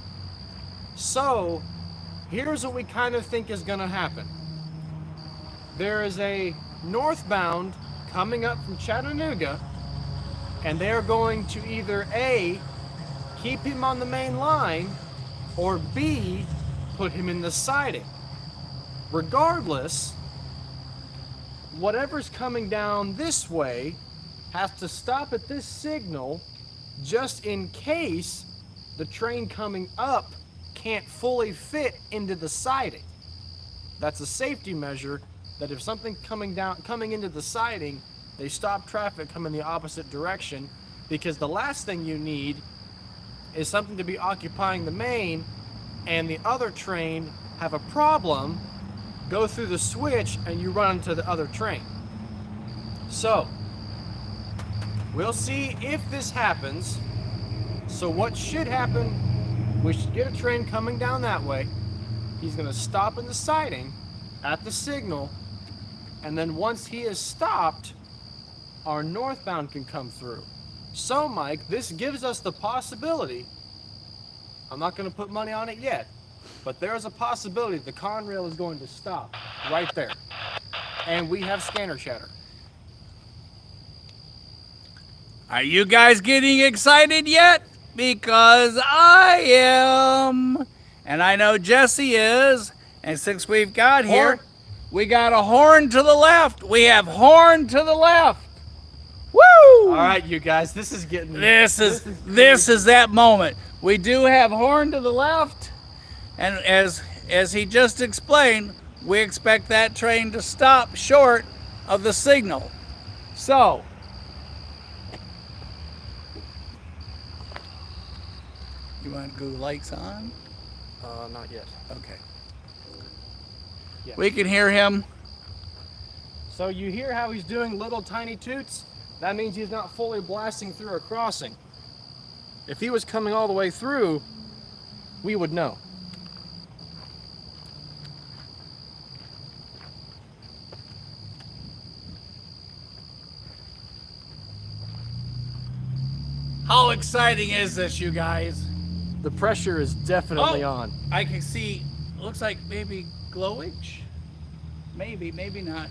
So, here's what we kind of think is going to happen. There is a northbound coming up from Chattanooga, and they're going to either A, keep him on the main line, or B, put him in the siding. Regardless, whatever's coming down this way has to stop at this signal just in case the train coming up can't fully fit into the siding. That's a safety measure that if something coming into the siding, they stop traffic coming the opposite direction, because the last thing you need is something to be occupying the main and the other train have a problem, go through the switch, and you run into the other train. So, we'll see if this happens. So what should happen, we should get a train coming down that way. He's gonna stop in the siding at the signal, and then once he is stopped, our northbound can come through. So Mike, this gives us the possibility, I'm not gonna put money on it yet, but there is a possibility the Conrail is going to stop right there. And we have scanner chatter. Are you guys getting excited yet? Because I am. And I know Jesse is. And since we've got here, we got a horn to the left. We have horn to the left. Woo! All right, you guys, this is getting... This is that moment. We do have horn to the left. And as he just explained, we expect that train to stop short of the signal. So, you want to go lights on? Not yet. Okay. Yeah. We can hear him. So you hear how he's doing little tiny toots? That means he's not fully blasting through a crossing. If he was coming all the way through, we would know. How exciting is this, you guys? The pressure is definitely on. I can see, looks like maybe glowage? Maybe not.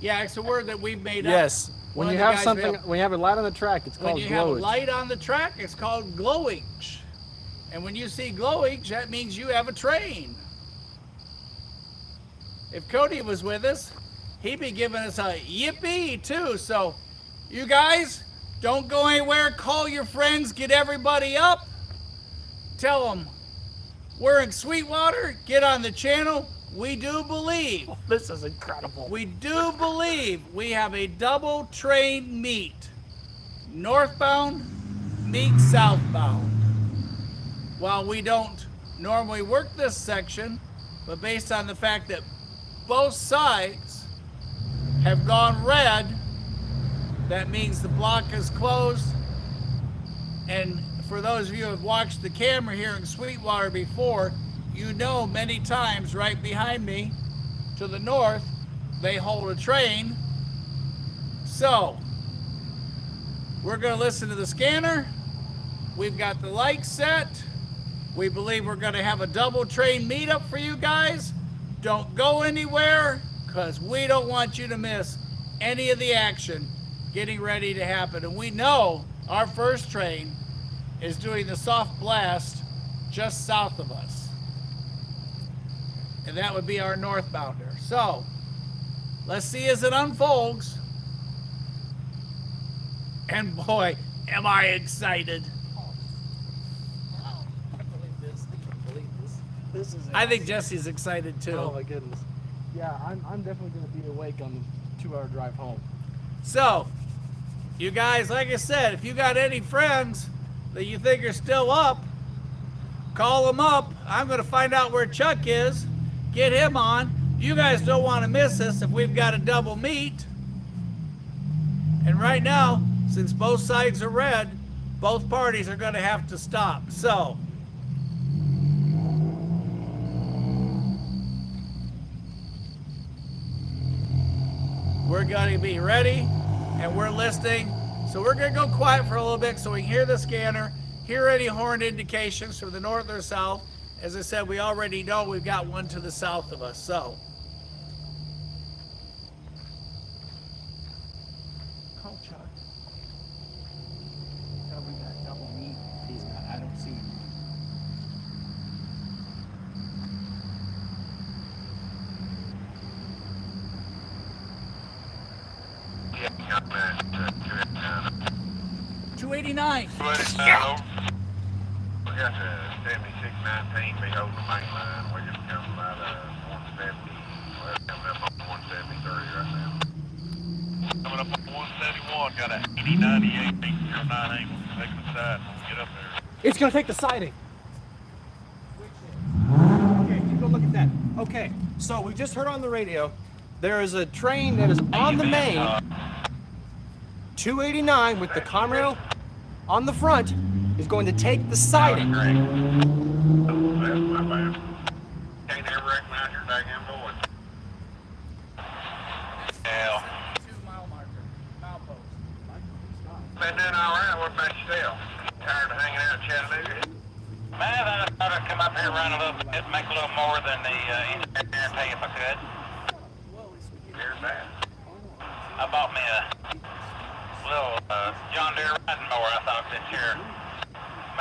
Yeah, it's a word that we've made up. Yes. When you have something, when you have a light on the track, it's called glowage. When you have a light on the track, it's called glowage. And when you see glowage, that means you have a train. If Cody was with us, he'd be giving us a yippee too. So, you guys, don't go anywhere. Call your friends. Get everybody up. Tell them we're in Sweetwater. Get on the channel. We do believe. Oh, this is incredible. We do believe we have a double train meet. Northbound meet southbound. While we don't normally work this section, but based on the fact that both sides have gone red, that means the block is closed. And for those of you who have watched the camera here in Sweetwater before, you know many times right behind me to the north, they hold a train. So, we're going to listen to the scanner. We've got the lights set. We believe we're going to have a double train meetup for you guys. Don't go anywhere, because we don't want you to miss any of the action getting ready to happen. And we know our first train is doing the soft blast just south of us. And that would be our northbounder. So, let's see as it unfolds. And boy, am I excited. I believe this. I can't believe this. This is I think Jesse's excited too. Oh my goodness. Yeah, I'm definitely going to be awake on the 2-hour drive home. So, you guys, like I said, if you got any friends that you think are still up, call them up. I'm going to find out where Chuck is, get him on. You guys don't want to miss us if we've got a double meet. And right now, since both sides are red, both parties are going to have to stop. So, we're going to be ready, and we're listening. So we're going to go quiet for a little bit so we can hear the scanner, hear any horn indications from the north or south. As I said, we already know we've got one to the south of us. So, call Chuck. Tell me that double meet. He's not. I don't see him. 289. We got the 7619 be holding the main line. We're just coming about 170. Well, coming up on 173 right now. Coming up on 171, got a 8098 098 taking the side when we get up there. It's gonna take the siding. Okay, you go look at that. Okay, so we just heard on the radio there is a train that is on the main 289 with the Conrail on the front is going to take the siding. That's my bad. Can't ever recognize your daggone voice. Hell. 2-mile marker. Milepost. Been doing all right. What about yourself? Tired of hanging out in Chattanooga? Man, I thought I'd come up here, run a little bit, make a little more than the engineer and pay if I could. Here's that. I bought me a little John Deere riding mower. I thought this year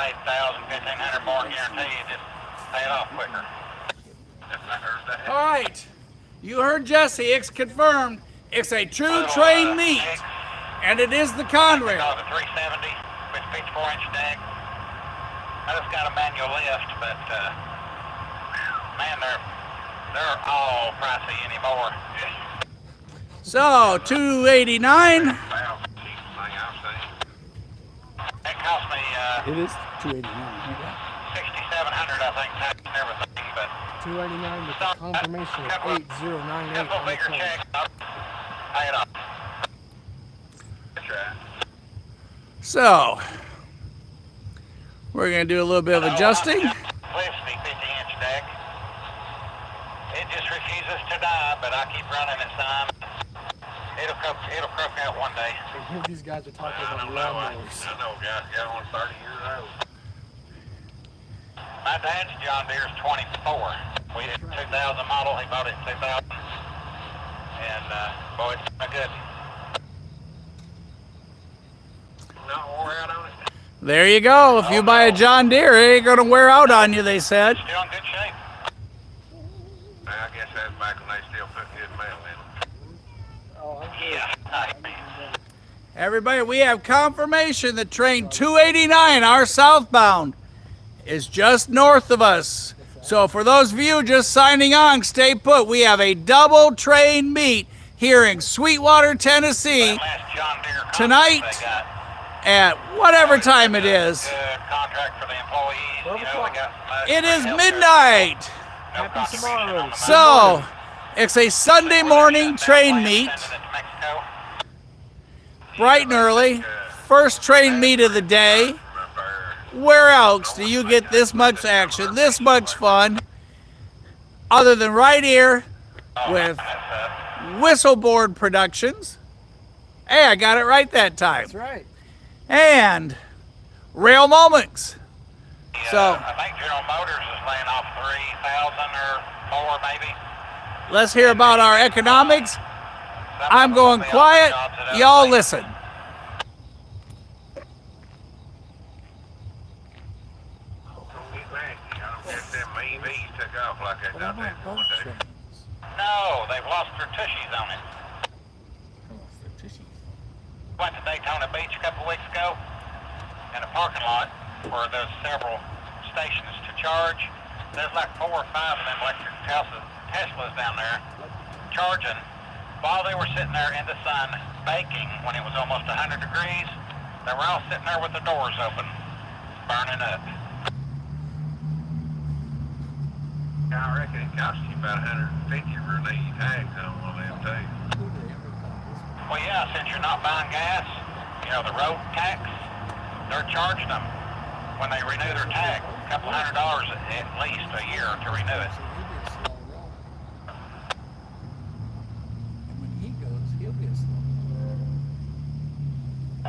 made 1,000, 1,500 more guaranteed. Just pay it off quicker. I heard that. All right. You heard Jesse. It's confirmed. It's a true train meet. And it is the Conrail. The 370 with 54-inch deck. I just got a manual lift, but man, they're all pricey anymore. So, 289. It cost me It is 289. 6,700, I think, tax and everything, but 289 with the confirmation of 8098 couple on the bigger phone. checks, I'll pay it off. That's right. So, we're going to do a little bit of adjusting. Felicity 50-inch deck. It just refuses to die, but I keep running it some. It'll croak out one day. And here these guys are talking I about don't know. I lawnmowers. know, guys. Got one 30 years old. My dad's John Deere's 24. We did 2000 model. He bought it in 2000. And, boy, it's not good. Not wore out on it. There you go. If you buy a John Deere, it ain't going to wear out on you, they said. Still in good shape. I guess that's back when they still put good mail in them. Yeah. Everybody, we have confirmation that train 289, our southbound, is just north of us. So for those of you just signing on, stay put. We have a double train meet here in Sweetwater, Tennessee Last John Deere tonight contract they got. at whatever time it is. Good contract for the employees. You know, they got some It is health midnight. care. Happy contribution tomorrow. on the So it's a Sunday morning train meet, Sending it to Mexico. bright and early. First train meet of the day. Where else do you get this much action, this much fun, other than right here with Whistleboard Productions? Hey, I got it right that time. That's right. And Rail Moments. So I think General Motors is laying off 3,000 or more, maybe. let's hear about our economics. I'm going quiet. Y'all listen. No, they've lost their tushies on it. Went to Daytona Beach a couple weeks ago in a parking lot where there's several stations to charge. There's like 4 or 5 of them electric Teslas down there charging while they were sitting there in the sun baking when it was almost 100 degrees. They were all sitting there with the doors open, burning up. I reckon it costs you about 150 for an E tags on one of them too. Well, yeah, since you're not buying gas, you know, the road tax, they're charging them when they renew their tag, a couple $100 at least a year to renew it. When he goes, he'll be a slow.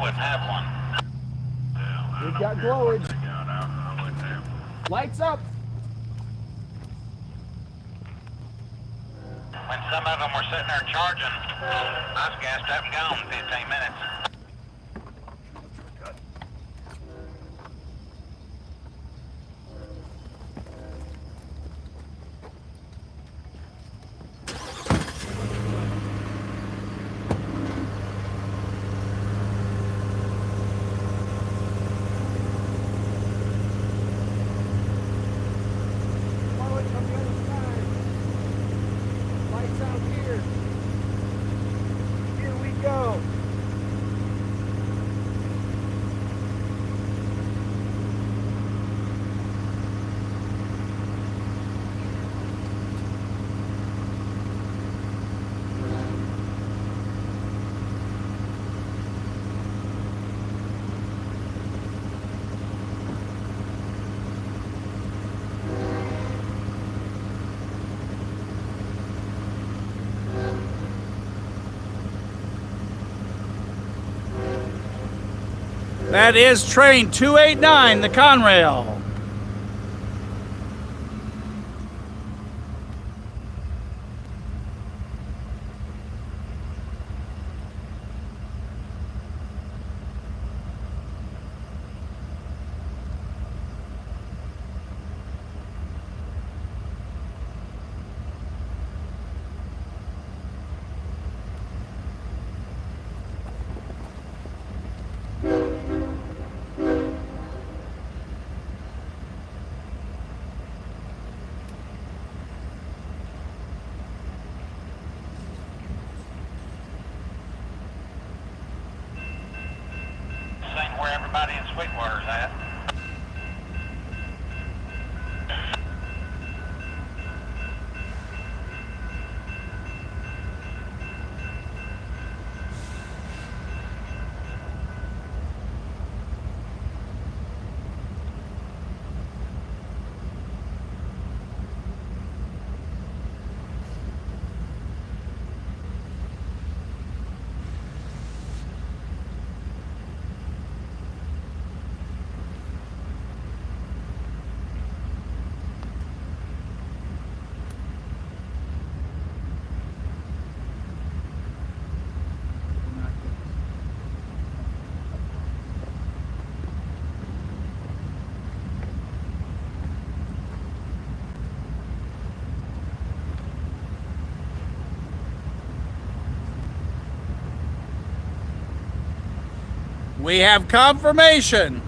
Wouldn't have one. We've got glowage. Lights up. When some of them were sitting there charging, I was gassed up and gone in 15 minutes. That is train 289, the Conrail. Seen where everybody in Sweetwater's at. We have confirmation.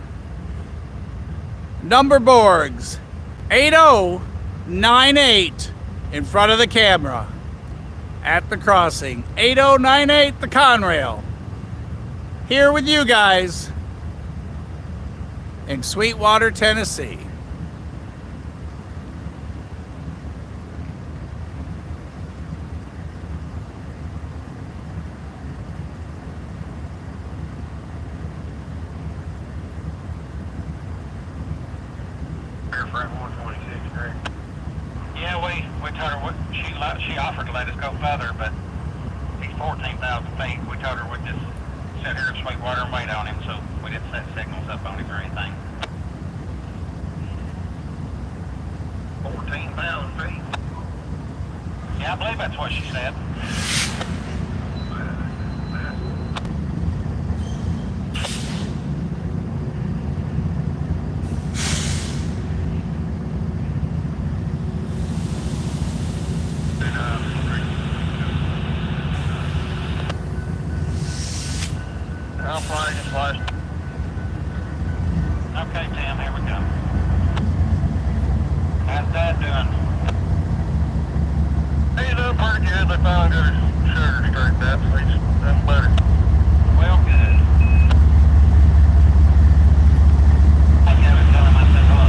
Number boards 8098 in front of the camera at the crossing. 8098 the Conrail. Here with you guys in Sweetwater, Tennessee. Front 126, correct? Yeah, we told her she offered to let us go further, but he's 14,000 feet. We told her we'd just sit here at Sweetwater and wait on him, so we didn't set signals up on him or anything. 14,000 feet? Yeah, I believe that's what she said. I'll fly just last. Okay, Tim, here we go. How's Dad doing? He's doing pretty good. They finally got his sugar straightened out, so he's done better. Well, good. I gotta tell him I said hello.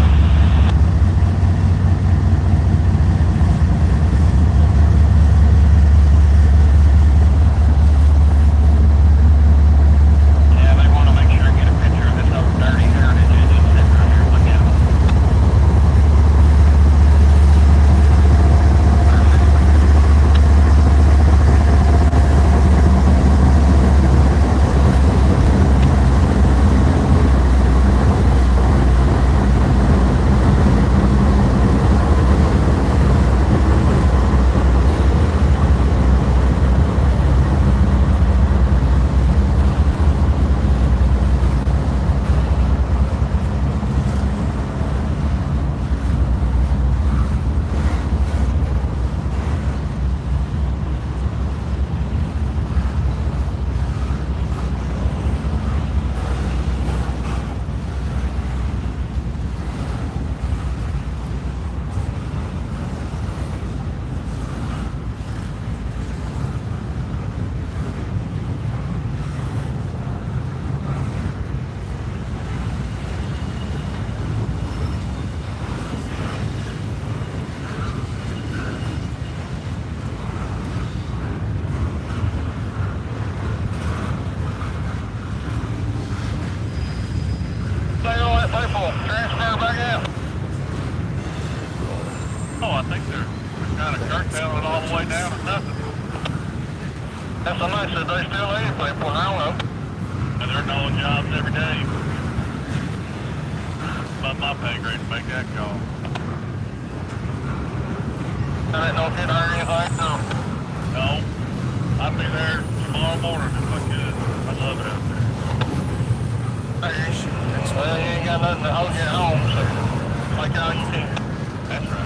Transfer back out. Oh, I think they're kind of curtailing it all the way down to nothing. That's a nice that they still need people, I don't know. And they're doing jobs every day. Above my pay grade to make that call. I didn't know if you'd heard anything. No. I'd be there tomorrow morning if I could. I love it out there. Well, you ain't got nothing to hold you at home, so make all you can. That's right.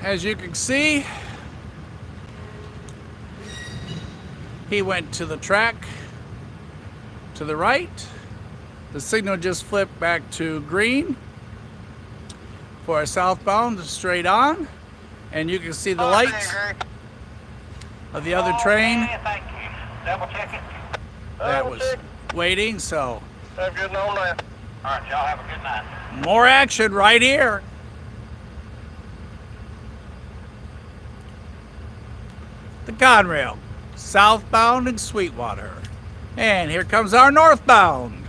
As you can see, he went to the track to the right. The signal just flipped back to green for a southbound straight on. And you can see the lights of the other train Okay, thank you. Double check it. that was waiting. So Have a good night. All right, y'all have a good night. more action right here. The Conrail, southbound in Sweetwater. And here comes our northbound.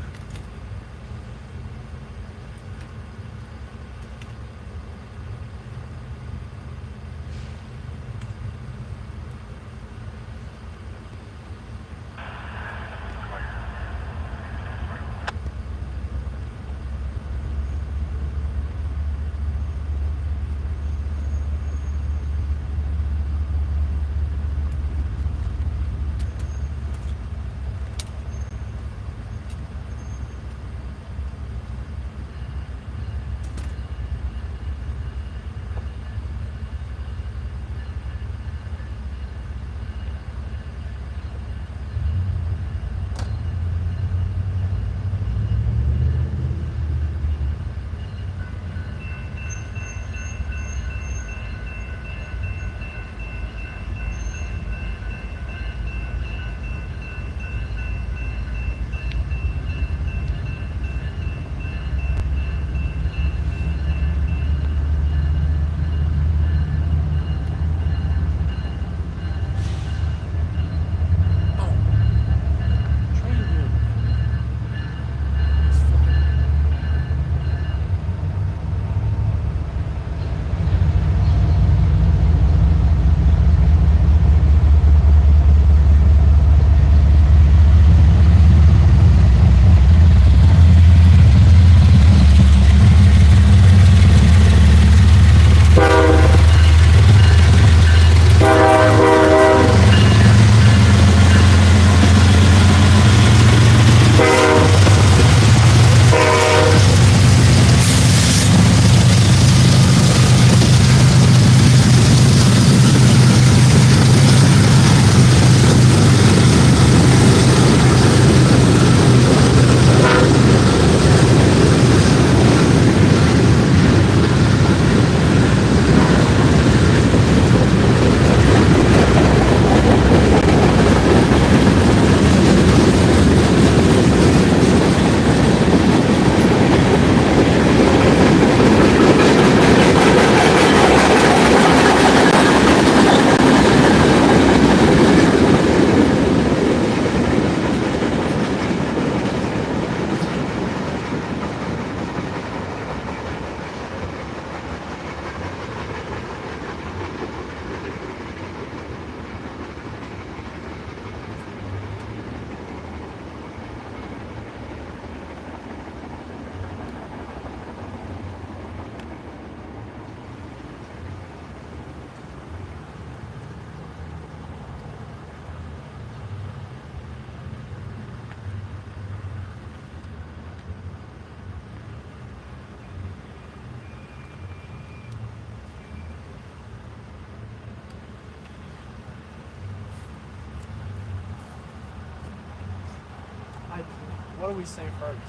What do we say first?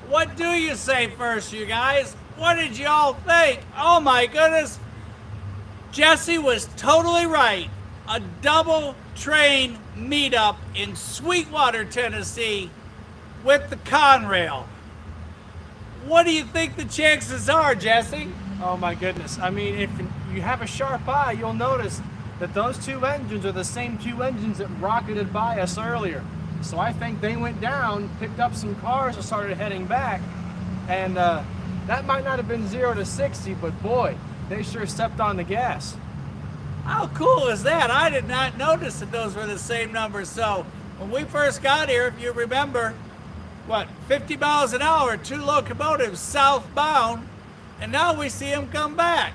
What do you say first, you guys? What did y'all think? Oh my goodness. Jesse was totally right. A double train meetup in Sweetwater, Tennessee with the Conrail. What do you think the chances are, Jesse? Oh my goodness. I mean, if you have a sharp eye, you'll notice that those two engines are the same two engines that rocketed by us earlier. So I think they went down, picked up some cars and started heading back. And that might not have been 0 to 60, but boy, they sure stepped on the gas. How cool is that? I did not notice that those were the same numbers. So when we first got here, if you remember, 50 miles an hour, two locomotives southbound, and now we see them come back.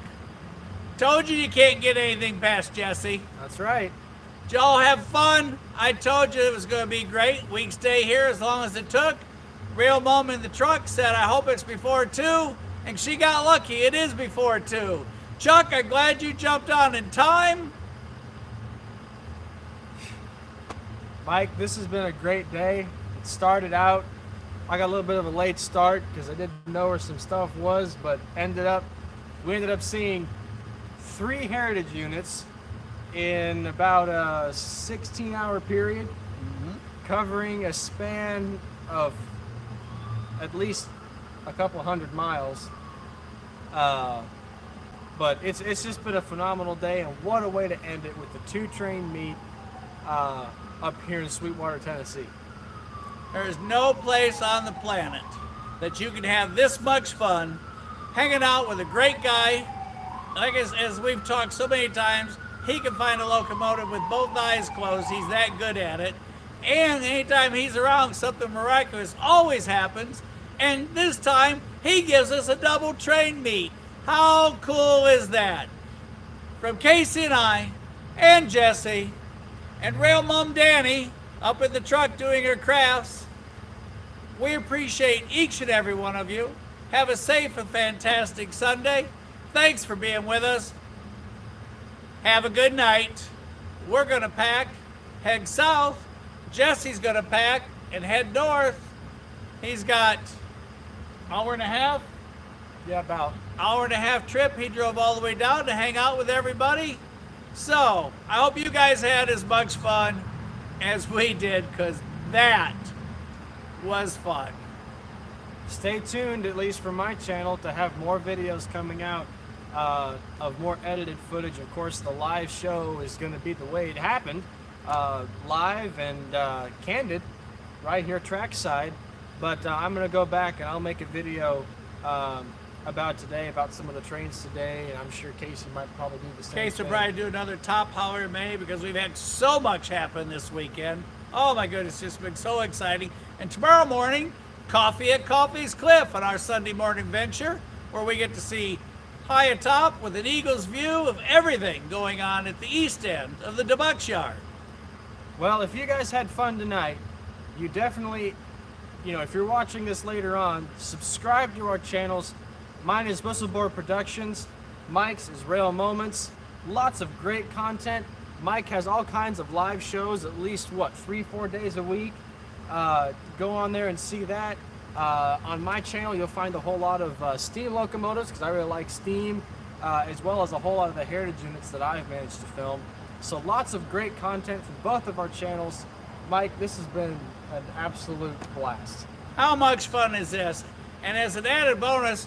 Told you can't get anything past Jesse. That's right. Did y'all have fun? I told you it was going to be great. We can stay here as long as it took. Real mom in the truck said, I hope it's before 2. And she got lucky. It is before 2. Chuck, I'm glad you jumped on in time. Mike, this has been a great day. It started out, I got a little bit of a late start because I didn't know where some stuff was, but we ended up seeing 3 heritage units in about a 16-hour period, covering a span of at least a couple hundred miles. But it's just been a phenomenal day, and what a way to end it with the 2-train meet up here in Sweetwater, Tennessee. There is no place on the planet that you can have this much fun hanging out with a great guy. Like as we've talked so many times, he can find a locomotive with both eyes closed. He's that good at it. And anytime he's around, something miraculous always happens. And this time, he gives us a double train meet. How cool is that? From Casey and I, and Jesse, and Rail Mom Danny, up in the truck doing her crafts, we appreciate each and every one of you. Have a safe and fantastic Sunday. Thanks for being with us. Have a good night. We're going to pack, head south. Jesse's going to pack and head north. He's got hour and a half. Yeah, about. Hour and a half trip. He drove all the way down to hang out with everybody. So, I hope you guys had as much fun as we did, because that was fun. Stay tuned, at least for my channel, to have more videos coming out of more edited footage. Of course, the live show is going to be the way it happened, live and candid, right here Trackside. But I'm going to go back and I'll make a video about today, about some of the trains today, and I'm sure Casey might probably do the same Casey thing. will probably do another top holler in May, because we've had so much happen this weekend. Oh my goodness, it's just been so exciting. And tomorrow morning, coffee at Coffee's Cliff on our Sunday morning venture, where we get to see high atop with an eagle's view of everything going on at the east end of the Debucks Yard. Well, if you guys had fun tonight, you definitely, if you're watching this later on, subscribe to our channels. Mine is Whistleboard Productions. Mike's is Rail Moments. Lots of great content. Mike has all kinds of live shows, at least, 3-4 days a week. Go on there and see that. On my channel, you'll find a whole lot of steam locomotives, because I really like steam, as well as a whole lot of the heritage units that I've managed to film. So lots of great content from both of our channels. Mike, this has been an absolute blast. How much fun is this? And as an added bonus,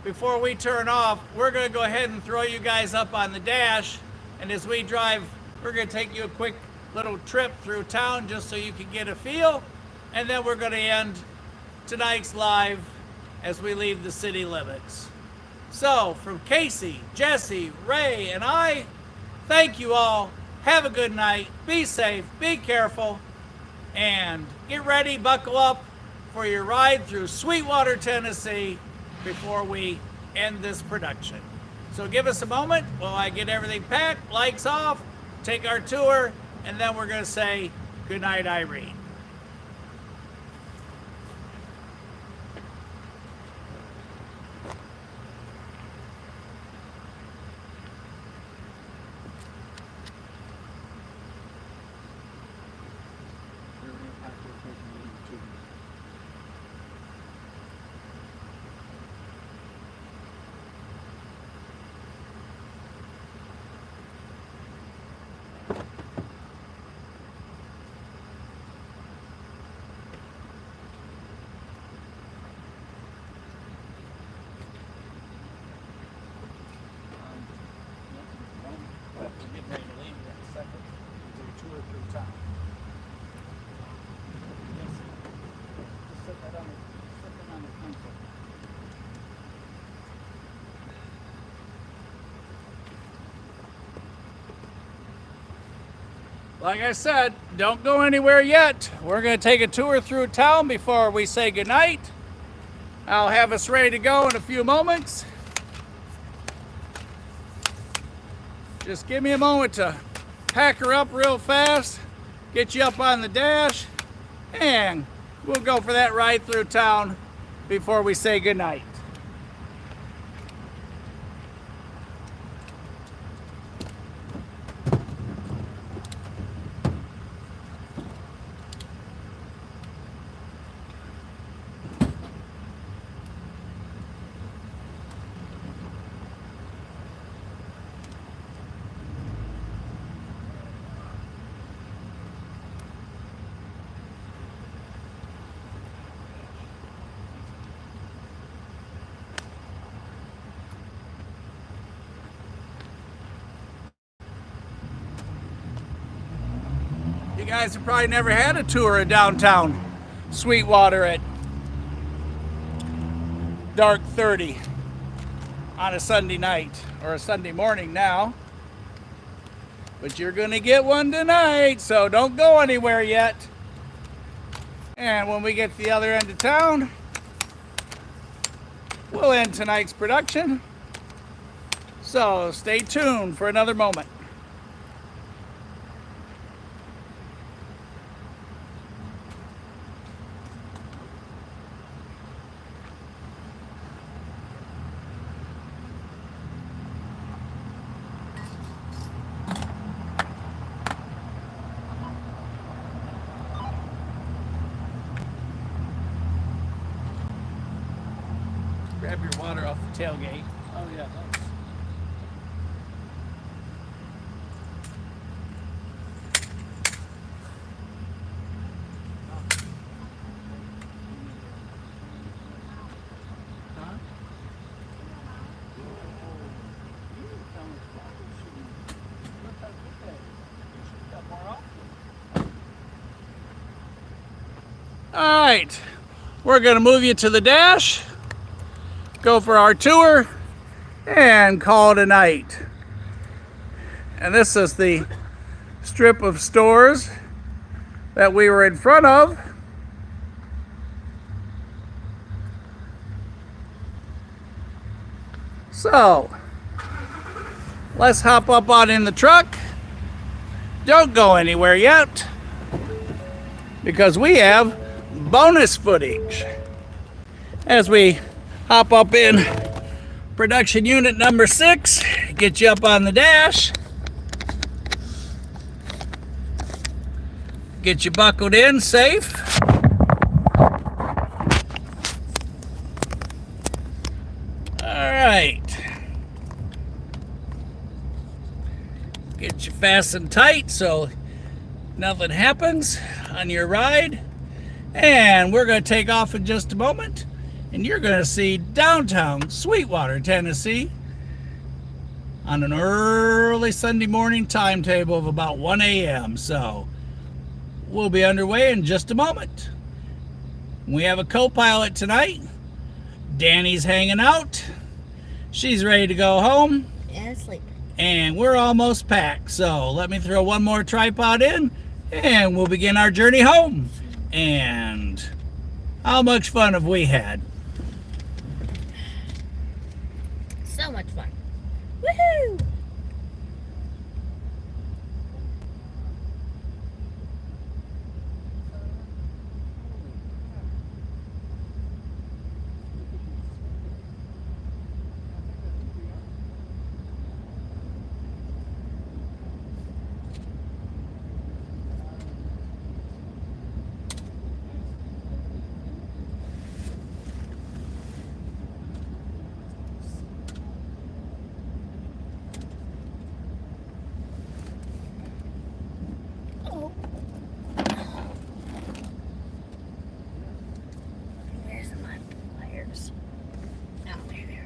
before we turn off, we're going to go ahead and throw you guys up on the dash. And as we drive, we're going to take you a quick little trip through town just so you can get a feel. And then we're going to end tonight's live as we leave the city limits. So, from Casey, Jesse, Ray, and I, thank you all. Have a good night. Be safe. Be careful. And get ready, buckle up for your ride through Sweetwater, Tennessee before we end this production. So give us a moment while I get everything packed, lights off, take our tour, and then we're going to say goodnight, Irene. Like I said, don't go anywhere yet. We're going to take a tour through town before we say goodnight. I'll have us ready to go in a few moments. Just give me a moment to pack her up real fast, get you up on the dash, and we'll go for that ride through town before we say goodnight. guys have probably never had a tour of downtown Sweetwater at dark 30 on a Sunday night or a Sunday morning now. But you're gonna get one tonight, so don't go anywhere yet. And when we get to the other end of town, we'll end tonight's production. So stay tuned for another moment. Grab your water off the tailgate. Oh yeah, thanks. All right, we're gonna move you to the dash, go for our tour, and call it a night. And this is the strip of stores that we were in front of. So, let's hop up on in the truck. Don't go anywhere yet, because we have bonus footage as we hop up in production unit number 6, get you up on the dash, get you buckled in safe. All right, get you fastened tight so nothing happens on your ride. And we're going to take off in just a moment, and you're going to see downtown Sweetwater, Tennessee on an early Sunday morning timetable of about 1 a.m. So we'll be underway in just a moment. We have a co-pilot tonight. Danny's hanging out. She's ready to go home. And sleep. And we're almost packed. So let me throw one more tripod in, and we'll begin our journey home. And how much fun have we had? So much fun. Woohoo! Where's my pliers? Oh, there they are.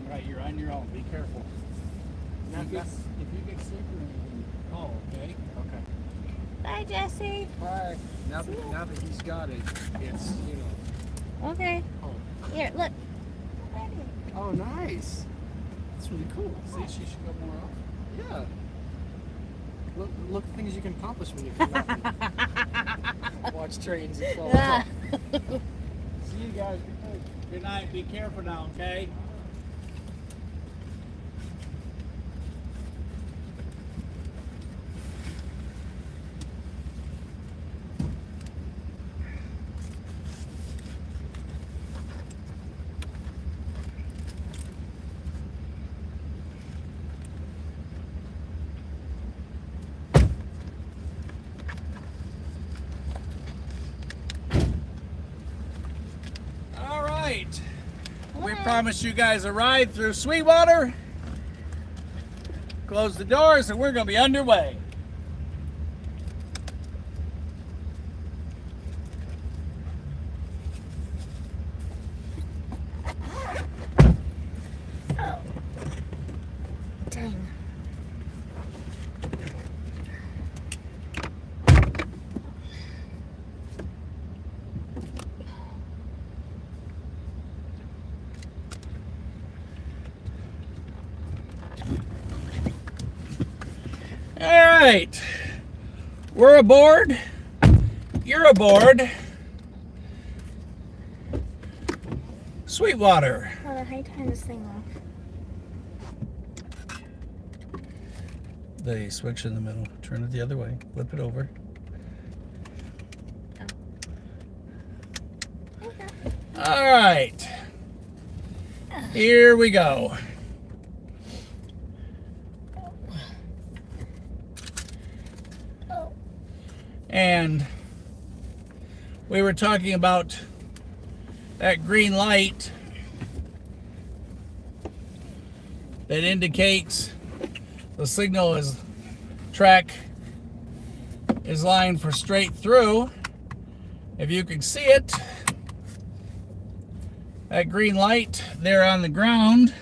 Right, you're on your own. Be careful. If you get sick or anything, call, okay? Okay. Bye, Jesse. Bye. Now that he's got it, it's, you know. Okay. Oh, Here, look. oh nice. That's really cool. See, she should go more often. Yeah. Look at things you can accomplish when you come out. Watch trains and fall off. See you guys. Good night. Be careful now, okay? All right. We're Promised you guys a ride through Sweetwater. Close the doors and we're going to be underway. Dang. All right, we're aboard. You're aboard. Sweetwater. Well, then how you turn this thing off? The switch in the middle. Turn it the other way. Flip it over. Okay. All right. Here we go. And we were talking about that green light that indicates the signal is track is lined for straight through. If you can see it, that green light there on the ground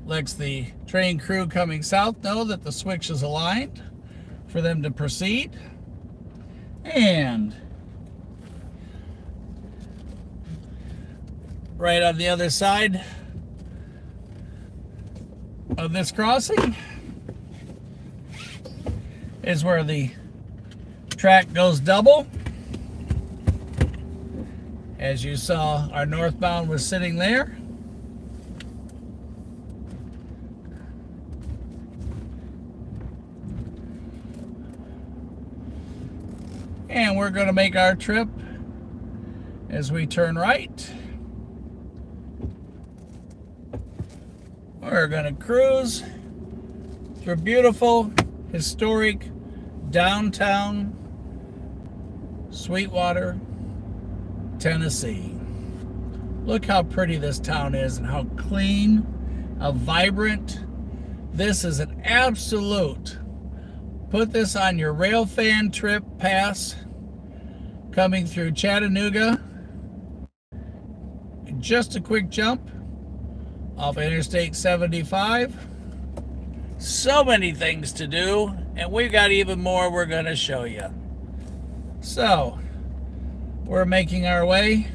lets the train crew coming south know that the switch is aligned for them to proceed. And right on the other side of this crossing is where the track goes double. As you saw, our northbound was sitting there. And we're going to make our trip as we turn right. We're going to cruise through beautiful, historic downtown Sweetwater, Tennessee. Look how pretty this town is and how clean, how vibrant. This is an absolute. Put this on your rail fan trip pass coming through Chattanooga. Just a quick jump off Interstate 75. So many things to do, and we've got even more we're going to show you. So, we're making our way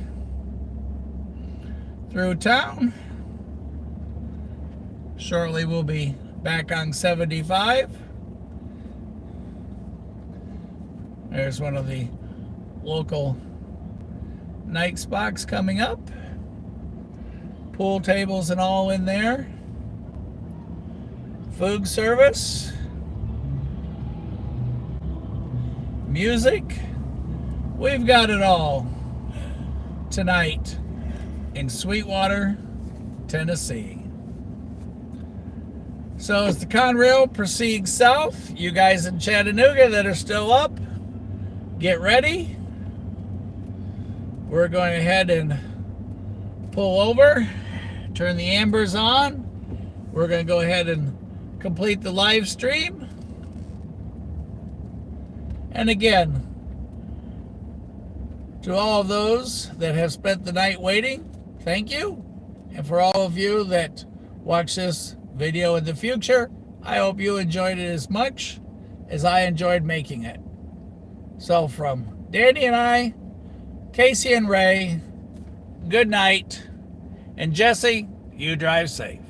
through town. Shortly we'll be back on 75. There's one of the local night spots coming up. Pool tables and all in there. Food service. Music. We've got it all tonight in Sweetwater, Tennessee. So as the Conrail proceeds south, you guys in Chattanooga that are still up, get ready. We're going ahead and pull over, turn the ambers on. We're going to go ahead and complete the live stream. And again, to all of those that have spent the night waiting, thank you. And for all of you that watch this video in the future, I hope you enjoyed it as much as I enjoyed making it. So from Danny and I, Casey and Ray, good night. And Jesse, you drive safe.